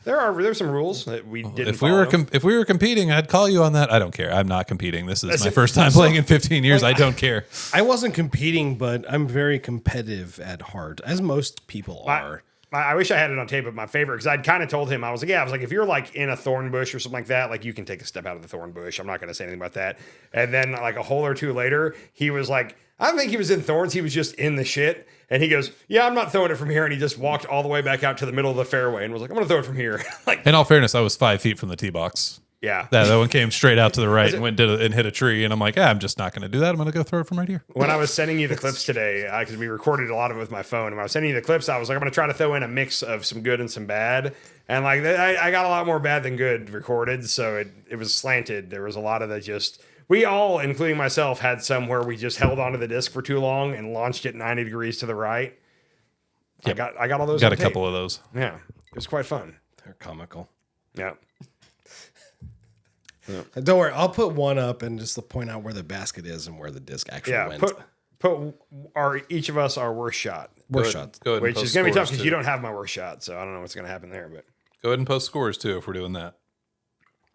There's some rules that we didn't If we were follow. if we were competing, I'd call you on that. I don't care. I'm not competing. This is my first time playing in 15 years. I don't care. I wasn't competing, but I'm very competitive at heart, as most people are. I wish I had it on tape, but my favorite, because I'd kind of told him, I was like, if you're like in a thorn bush or something like that, like you can take a step out of the thorn bush. I'm not going to say anything about that. And then like a hole or two later, he was like, I don't think he was in thorns. He was just in the shit. And he goes, yeah, I'm not throwing it from here. And he just walked all the way back out to the middle of the fairway and was like, I'm going to throw it from here. Like, In all fairness, I was 5 feet from the tee box. Yeah. That one came straight out to the right and and hit a tree. And I'm like, I'm just not going to do that. I'm going to go throw it from right here. When I was sending you the clips today, because we recorded a lot of it with my phone, and when I was sending you the clips, I was like, I'm going to try to throw in a mix of some good and some bad. And like, I got a lot more bad than good recorded, so it was slanted. There was a lot of that just, we all, including myself, had some where we just held onto the disc for too long and launched it 90 degrees to the right. Yep. I got all those. Got a couple of those. Yeah, it was quite fun. They're comical. Yeah. Don't worry, I'll put one up and just point out where the basket is and where the disc actually went. Put each of us our worst shot. Worst shots. Go ahead and Which is going to be tough because you don't have my worst shot, so I don't know what's going to happen there. But go ahead and post scores too if we're doing that.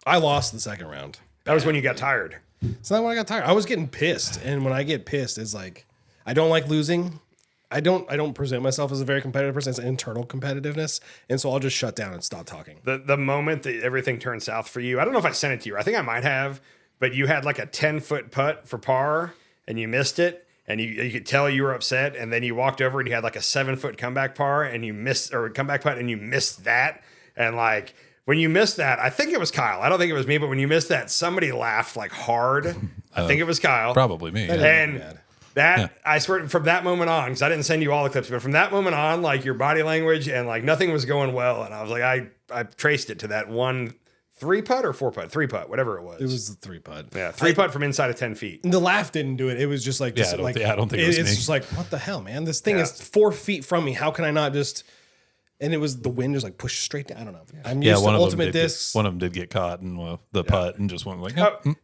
I lost the second round. that was when you got tired. It's not when I got tired. I was getting pissed, and when I get pissed, it's like I don't like losing. I don't present myself as a very competitive person. It's internal competitiveness, and so I'll just shut down and stop talking. The moment that everything turned south for you, I don't know if I sent it to you. I think I might have, but you had like a 10-foot putt for par, and you missed it, and you could tell you were upset. And then you walked over and you had like a 7-foot comeback par, and you missed, or comeback putt, and you missed that. And like when you missed that, I think it was Kyle. I don't think it was me, but when you missed that, somebody laughed like hard. I think it was Kyle. Probably me. And I swear, from that moment on, because I didn't send you all the clips, but from that moment on, like your body language and like nothing was going well. And I was like, I traced it to that one 3-putt or 4-putt, 3-putt, whatever it was. It was the 3-putt. Yeah, 3-putt from inside of 10 feet. The laugh didn't do it. It was just like, I don't think it was it's me. just like, what the hell, man? This thing is 4 feet from me. How can I not just? And it was the wind just like pushed straight down. I don't know. I'm used to ultimate discs. One of them did get caught in the putt and just went like,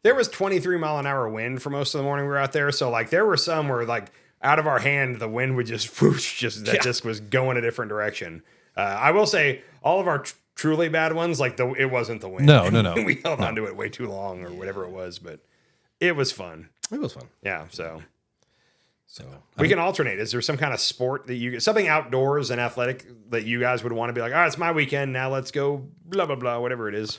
There was 23 mile an hour wind for most of the morning we were out there. So like there were some where like out of our hand, the wind would just whoosh, that disc was going a different direction. I will say all of our truly bad ones, like it wasn't the wind. No. We held onto it way too long or whatever it was, but it was fun. It was fun. Yeah. So we can alternate. Is there some kind of sport that something outdoors and athletic that you guys would want to be like, all right, it's my weekend. Now let's go blah, blah, blah, whatever it is.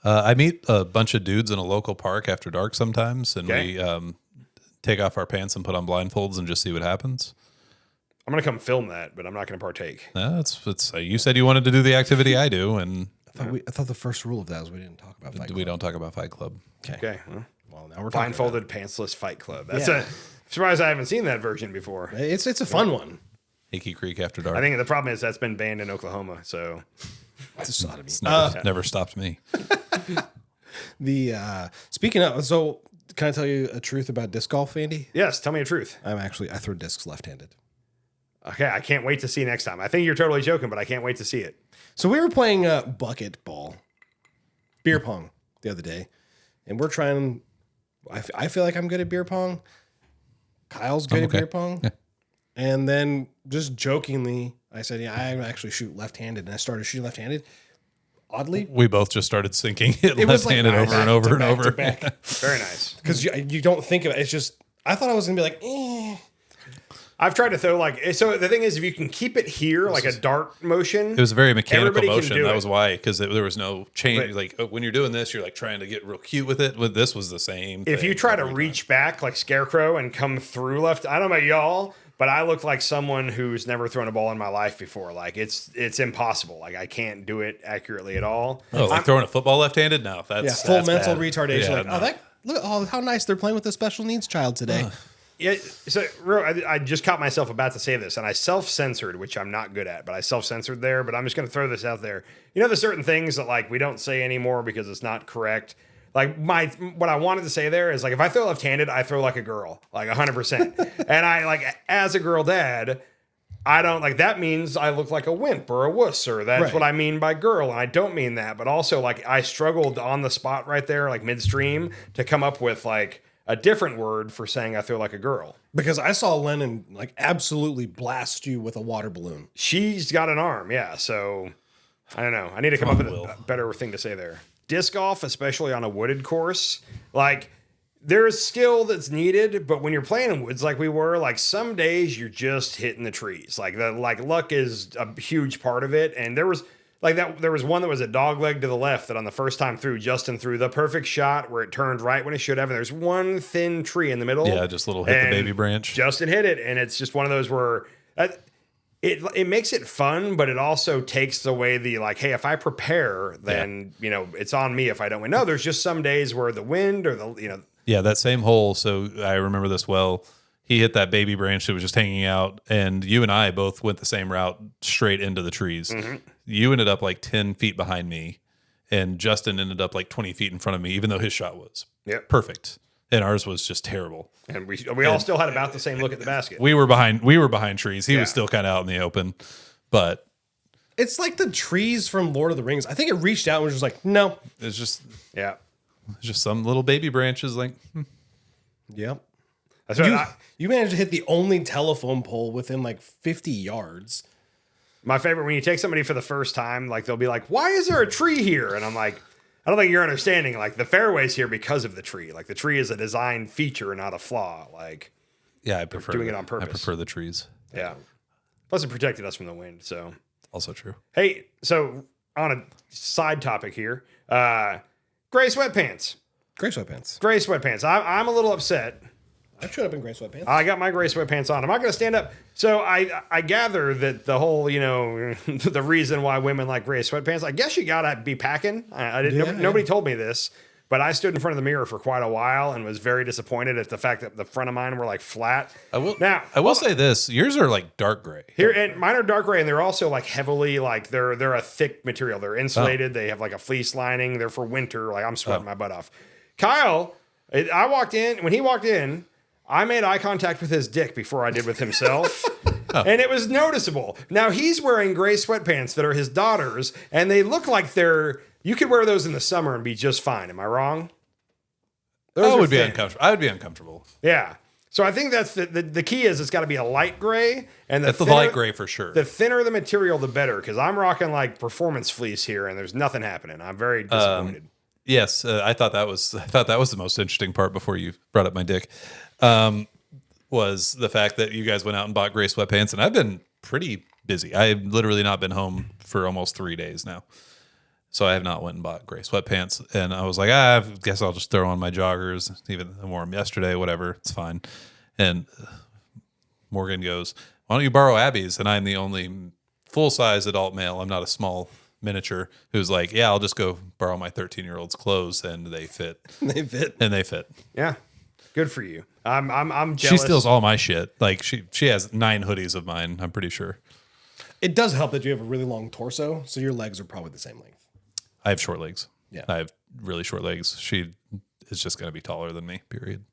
I meet a bunch of dudes in a local park after dark sometimes, and we take off our pants and put on blindfolds and just see what happens. I'm going to come film that, but I'm not going to partake. You said you wanted to do the activity I do, and I thought the first rule of that was we didn't talk about Fight Club. We don't talk about Fight Club. Okay. Well, now we're talking blindfolded, pantsless Fight Club. That's I'm surprised I haven't seen that version before. It's a fun one. Hickey Creek after dark. I think the problem is that's been banned in Oklahoma. So It's a sodomy. Never stopped me. Speaking of, so can I tell you a truth about disc golf, Andy? yes, tell me the truth. I throw discs left-handed. Okay, I can't wait to see next time. I think you're totally joking, but I can't wait to see it. So we were playing bucket ball, beer pong the other day, and we're trying. I feel like I'm good at beer pong. Kyle's good at beer pong. Yeah. And then just jokingly, I said, yeah, I actually shoot left-handed, and I started shooting left-handed. Oddly, we both just started sinking it left-handed over and over and over. Very nice. Because you don't think of it. It's just, I thought I was going to be like, eh. I've tried to throw so the thing is, if you can keep it here, like a dart motion. It was a very mechanical motion. That was why, because there was no change. Like when you're doing this, you're like trying to get real cute with it. With this was the same. If you try to reach back like Scarecrow and come through left, I don't know about y'all, but I look like someone who's never thrown a ball in my life before. Like it's impossible. Like I can't do it accurately at all. Oh, like throwing a football left-handed? No, that's full mental bad. retardation. Yeah, look, how nice they're playing with a special needs child today. Yeah, so I just caught myself about to say this, and I self-censored, which I'm not good at, but I self-censored there. But I'm just going to throw this out there. You know, there's certain things that like we don't say anymore because it's not correct. Like what I wanted to say there is like if I throw left-handed, I throw like a girl, like 100%. And I like as a girl dad, I don't like that means I look like a wimp or a wuss, or that's what I mean by girl, and I don't mean that. But also like I struggled on the spot right there, like midstream, to come up with like a different word for saying I feel like a girl. Because I saw Lennon like absolutely blast you with a water balloon. She's got an arm, yeah. So I don't know. I need to come up with a better thing to say there. Disc golf, especially on a wooded course, like there's skill that's needed, but when you're playing in woods like we were, like some days you're just hitting the trees. Like luck is a huge part of it. And there was one that was a dog leg to the left that on the first time through, Justin threw the perfect shot where it turned right when it should have. And there's one thin tree in the middle. Yeah, just a little hit the baby branch. Justin hit it. And it's just one of those where it makes it fun, but it also takes away the like, hey, if I prepare, then it's on me if I don't win. No, there's just some days where the wind or the Yeah, that same hole. So I remember this well. He hit that baby branch that was just hanging out, and you and I both went the same route straight into the trees. Mm-hmm. You ended up like 10 feet behind me, and Justin ended up like 20 feet in front of me, even though his shot was perfect. And ours was just terrible. And we all still had about the same look at the basket. We were behind trees. He was still kind of out in the open, but It's like the trees from Lord of the Rings. I think it reached out and was just like, no. it's just some little baby branches. Like, Yep. That's what You managed to hit the only telephone pole within like 50 yards. my favorite when you take somebody for the first time, like they'll be like, "Why is there a tree here?" And I'm like, I don't think you're understanding. Like the fairway's here because of the tree. Like the tree is a design feature, not a flaw. Like yeah, I prefer doing it on purpose. I prefer the trees. Yeah. Plus, it protected us from the wind. So Also true. hey, so on a side topic here, gray sweatpants. Gray sweatpants. Gray sweatpants. I'm a little upset. I showed up in gray sweatpants. I got my gray sweatpants on. I'm not going to stand up. So I gather that the whole, the reason why women like gray sweatpants, I guess you got to be packing. I didn't. Nobody told me this, but I stood in front of the mirror for quite a while and was very disappointed at the fact that the front of mine were like flat. I will say this: yours are like dark gray. Here, and mine are dark gray, and they're also like heavily like they're a thick material. They're insulated. They have like a fleece lining. They're for winter. Like I'm sweating my butt off. Kyle, I walked in when he walked in. I made eye contact with his dick before I did with himself, and it was noticeable. Now he's wearing gray sweatpants that are his daughter's, and they look like you could wear those in the summer and be just fine. Am I wrong? I would be uncomfortable. I would be uncomfortable. Yeah. So I think that's the key is it's got to be a light gray, and That's the light gray for sure. The thinner the material, the better. Because I'm rocking like performance fleece here, and there's nothing happening. I'm very disappointed. Yes, I thought that was the most interesting part before you brought up my dick. Was the fact that you guys went out and bought gray sweatpants, and I've been pretty busy. I've literally not been home for almost 3 days now, so I have not went and bought gray sweatpants. And I was like, I guess I'll just throw on my joggers. Even I wore them yesterday, whatever, it's fine. And Morgan goes, "Why don't you borrow Abby's?" And I'm the only full size adult male. I'm not a small miniature who's like, yeah, I'll just go borrow my 13-year-old's clothes, and they fit. They fit. And they fit. Yeah. Good for you. I'm jealous. She steals all my shit. Like she has 9 hoodies of mine, I'm pretty sure. It does help that you have a really long torso, so your legs are probably the same length. I have short legs. Yeah. I have really short legs. She is just going to be taller than me, period.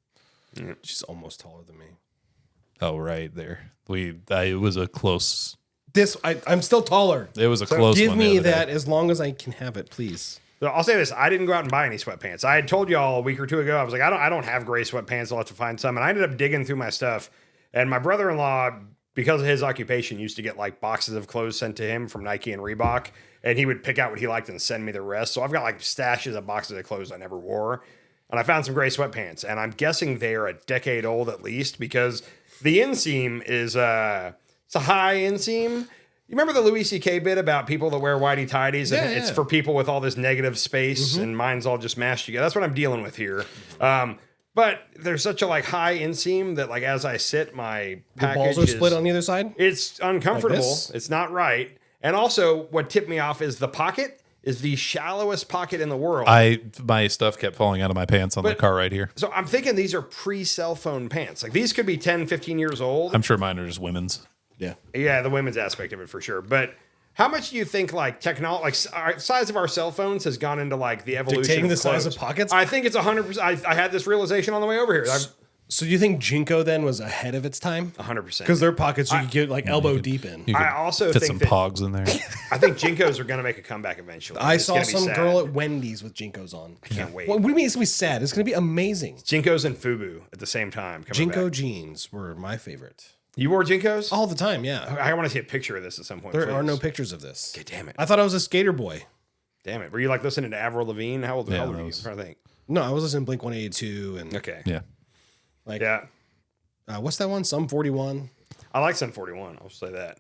She's almost taller than me. Oh, right there. It was a close. I'm still taller. It was a close Give one. me that as long as I can have it, please. So I'll say this: I didn't go out and buy any sweatpants. I had told y'all a week or two ago. I was like, I don't have gray sweatpants. I'll have to find some. And I ended up digging through my stuff. And my brother-in-law, because of his occupation, used to get like boxes of clothes sent to him from Nike and Reebok, and he would pick out what he liked and send me the rest. So I've got like stashes of boxes of clothes I never wore. And I found some gray sweatpants, and I'm guessing they are a decade old at least because the inseam is it's a high inseam. You remember the Louis C.K. bit about people that wear whitey tidies? And it's for people with all this negative space, and mine's all just mashed together. That's what I'm dealing with here. But there's such a like high inseam that like as I sit, my package balls are split on either side. It's uncomfortable. Like It's not right. And also, what tipped me off is the pocket is the shallowest pocket in the world. My stuff kept falling out of my pants on the car right here. So I'm thinking these are pre-cell phone pants. Like these could be 10, 15 years old. I'm sure mine are just women's. Yeah. Yeah, the women's aspect of it for sure. But how much do you think like technology, like our size of our cell phones has gone into like the evolution Dictating of the size clothes? of pockets? I think it's 100%. I had this realization on the way over here. So do you think Jinko then was ahead of its time? 100%. Because their pockets you could get like elbow deep in. You could I also fit think some that- pogs in there. I think Jinkos are going to make a comeback eventually. I It's saw gonna be some sad. girl at Wendy's with Jinkos on. I can't wait. What do you mean it's going to be sad? It's going to be amazing. Jinkos and Fubu at the same time. coming Jinko back. jeans were my favorite. You wore Jinkos? All the time, yeah. I want to see a picture of this at some point. There please. are no pictures of this. Okay, damn it. I thought I was a skater boy. Damn it. Were you like listening to Avril Lavigne? How old, Yeah, how old that were you? was- I'm trying to think. No, I was listening to Blink 182 and Okay. Yeah. like Yeah. What's that one? Sum 41. I like Sun 41. I'll say that.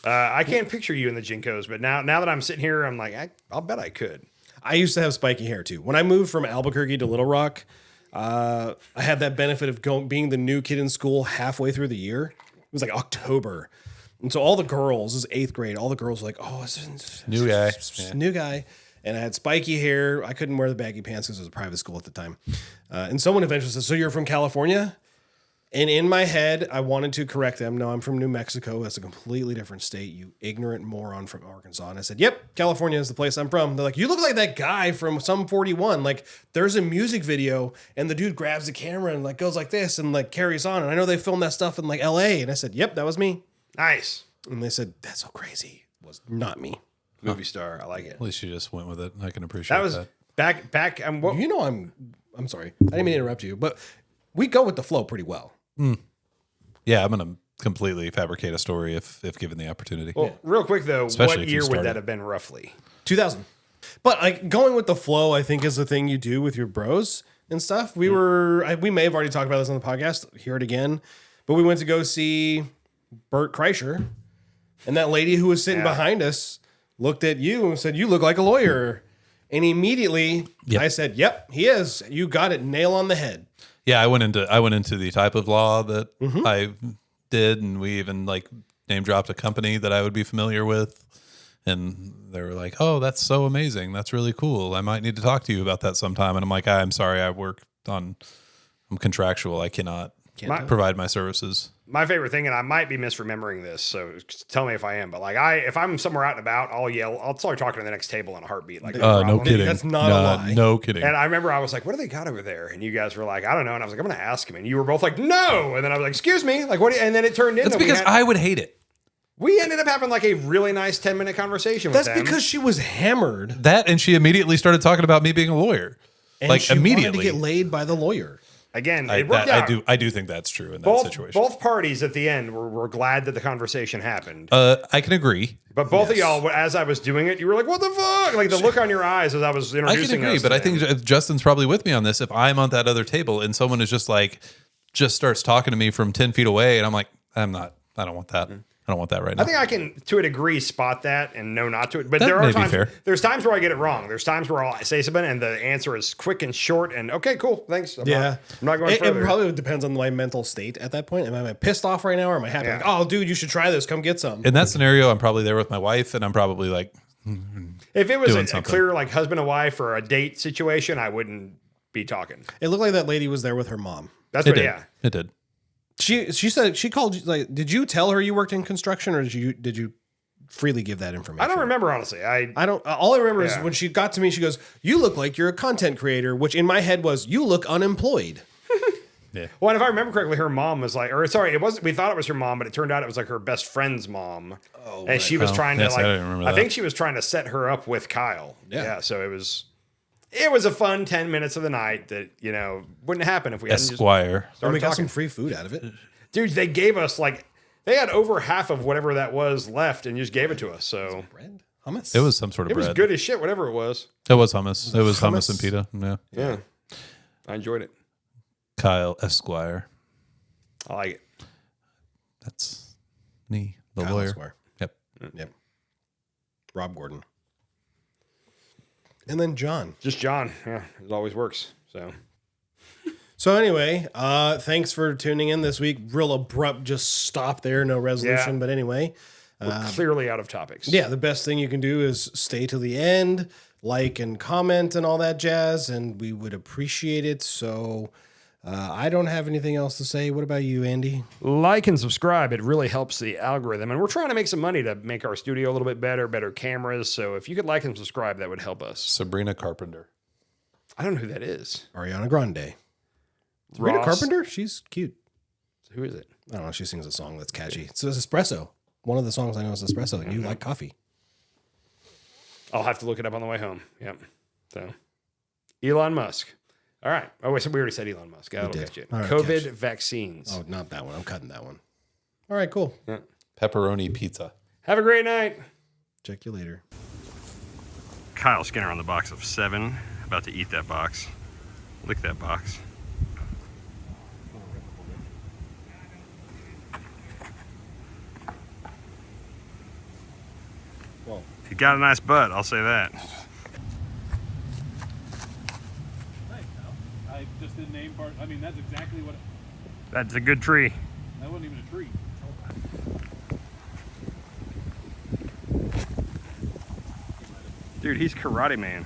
I can't picture you in the Jinkos, but now that I'm sitting here, I'm like, I'll bet I could. I used to have spiky hair too. When I moved from Albuquerque to Little Rock, I had that benefit of being the new kid in school halfway through the year. It was like October. And so all the girls, this is 8th grade, all the girls were like, oh, it's New guy. new guy. And I had spiky hair. I couldn't wear the baggy pants because it was a private school at the time. And someone eventually said, so you're from California? And in my head, I wanted to correct them. No, I'm from New Mexico. That's a completely different state. You ignorant moron from Arkansas. And I said, yep, California is the place I'm from. They're like, you look like that guy from Sum 41. Like, there's a music video, and the dude grabs the camera and like goes like this and like carries on. And I know they filmed that stuff in like LA. And I said, yep, that was me. Nice. And they said, that's so crazy. It was not me. Movie star. I like it. At least you just went with it. I can appreciate That was back. What, You know, I'm sorry. I didn't mean to interrupt you, but we go with the flow pretty well. Yeah, I'm gonna completely fabricate a story if given the opportunity. well, real quick though, Especially what if you year would started. that have been roughly? 2000. But like going with the flow, I think is the thing you do with your bros and stuff. We may have already talked about this on the podcast. Hear it again. But we went to go see Bert Kreischer, and that lady who was sitting behind us looked at you and said, "You look like a lawyer." And immediately I said, "Yep, he is. You got it, nail on the head." Yeah, I went into the type of law that I did, and we even like name dropped a company that I would be familiar with, and they were like, "Oh, that's so amazing! That's really cool. I might need to talk to you about that sometime." And I'm like, "I'm sorry, I'm contractual. I cannot provide my services." My favorite thing, and I might be misremembering this, so tell me if I am, but like if I'm somewhere out and about, I'll yell, I'll start talking to the next table in a heartbeat. Like, No problem. kidding. That's not a lie. No kidding. And I remember I was like, what do they got over there? And you guys were like, I don't know. And I was like, I'm going to ask him. And you were both like, no. And then I was like, excuse me. Like, what? And then it turned into That's because I would hate it. we ended up having like a really nice 10-minute conversation with That's them. because she was hammered That, and she immediately started talking about me being a lawyer. and Like she immediately. wanted to get laid by the lawyer. Again, it worked out. I do think that's true in that situation. Both parties at the end were glad that the conversation happened. I can agree. But both of y'all, as I was doing it, you were like, what the fuck? Like the look on your eyes as I was I introducing can agree, us but to I think them. Justin's probably with me on this. If I'm on that other table and someone is just starts talking to me from 10 feet away, and I'm like, I don't want that. I don't want that right now. I think I can, to a degree, spot that and know not to. But That there may are be times. fair. There's times where I get it wrong. There's times where I'll say something and the answer is quick and short and okay, cool, thanks. I'm not going It further. probably depends on my mental state at that point. Am I pissed off right now, or am I happy? Yeah. Like, oh, dude, you should try this. Come get some. In that scenario, I'm probably there with my wife, and I'm probably like, If it was doing a something. clear like husband and wife or a date situation, I wouldn't be talking. It looked like that lady was there with her mom. That's it what. did. Yeah. It did. She said she called you. Like, did you tell her you worked in construction, or did you freely give that information? I don't remember honestly. I don't. All I remember is Yeah. when she got to me, she goes, "You look like you're a content creator," which in my head was, "You look unemployed." Well, and if I remember correctly, her mom was like, or sorry, it wasn't. We thought it was her mom, but it turned out it was like her best friend's mom. Oh, and she was trying to yes, I like. didn't remember I that. think she was trying to set her up with Kyle. Yeah. So it was a fun 10 minutes of the night that wouldn't happen if we hadn't just Esquire. And started we got talking. some free food out of it. Dude, they gave us they had over half of whatever that was left and just gave it to us. So Bread, hummus. It was some sort of it was bread. good as shit, whatever it was. It was hummus. It was hummus hummus? and pita. Yeah. Yeah. I enjoyed it. Kyle Esquire. I like it. That's me, the Kyle lawyer. Esquire. Yep. Yep. Rob Gordon. And then John. Just John. Yeah, it always works. So anyway, thanks for tuning in this week. Real abrupt, just stop there, no resolution. Yeah. But anyway, We're clearly out of topics. yeah, the best thing you can do is stay to the end, like and comment and all that jazz, and we would appreciate it. So I don't have anything else to say. What about you, Andy? Like and subscribe. It really helps the algorithm. And we're trying to make some money to make our studio a little bit better cameras. So if you could like and subscribe, that would help us. Sabrina Carpenter. I don't know who that is. Ariana Grande. Sabrina Ross. Carpenter? She's cute. Who is it? I don't know. She sings a song that's catchy. So it's Espresso. One of the songs I know is Espresso. And you like coffee. I'll have to look it up on the way home. Yep. So Elon Musk. All right. Oh, wait, so we already said Elon Musk. That'll did. catch it. All right, COVID catch it. vaccines. Oh, not that one. I'm cutting that one. All right, cool. Pepperoni pizza. Have a great night. Check you later. Kyle Skinner on the box of 7. About to eat that box. Lick that box. Well, You got a nice butt, I'll say that. I just didn't name part. I mean, that's exactly what. That's a good tree. That wasn't even a tree. Dude, he's Karate Man.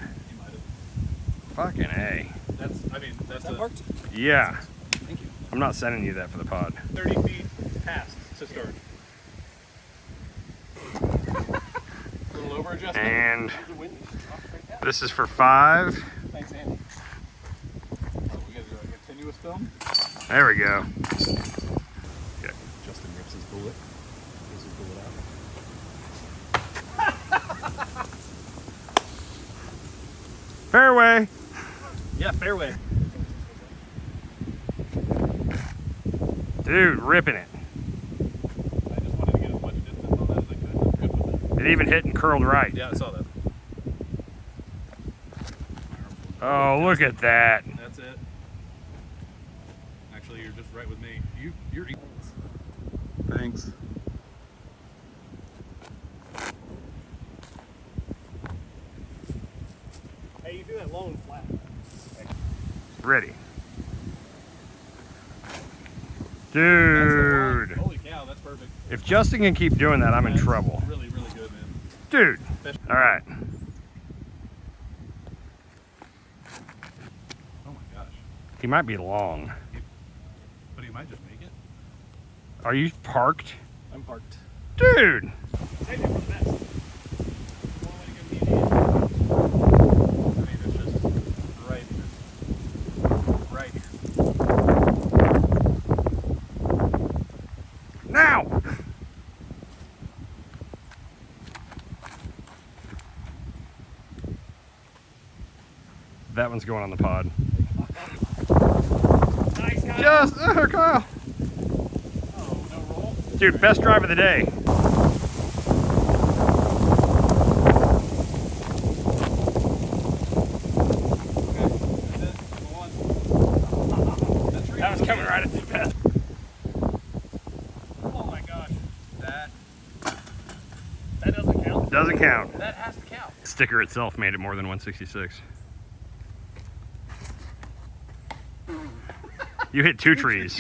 Fucking A. That's Marked? Yeah. Thank you. I'm not sending you that for the pod. 30 feet past to start. A little over adjustment. And this is for 5. Thanks, Andy. We gotta do a continuous film. There we go. Justin rips his bullet. Pulls his bullet out. Fairway. Yeah, fairway. Dude, ripping it. I just wanted to get as much distance on that as I could. I'm good with it. It even hit and curled right. Yeah, I saw that. Oh, look at that. That's it. Actually, you're just right with me. You're equals. Thanks. Hey, you do that low and flat. Ready. Dude. Holy cow, that's perfect. If Justin can keep doing that, I'm in That's trouble. Really, really good, man. Dude. All right. Oh my gosh. He might be long. But he might just make it. Are you parked? I'm parked. Dude. Save it for the best. I mean, it's just right here. Right here. Now. That one's going on the pod. Nice, Kyle. Just, Kyle. Oh, no roll? Dude, best drive of the day. That was coming right at the best. Oh my gosh. That doesn't count? Doesn't count. That has to count. Sticker itself made it more than 166. You hit 2 trees.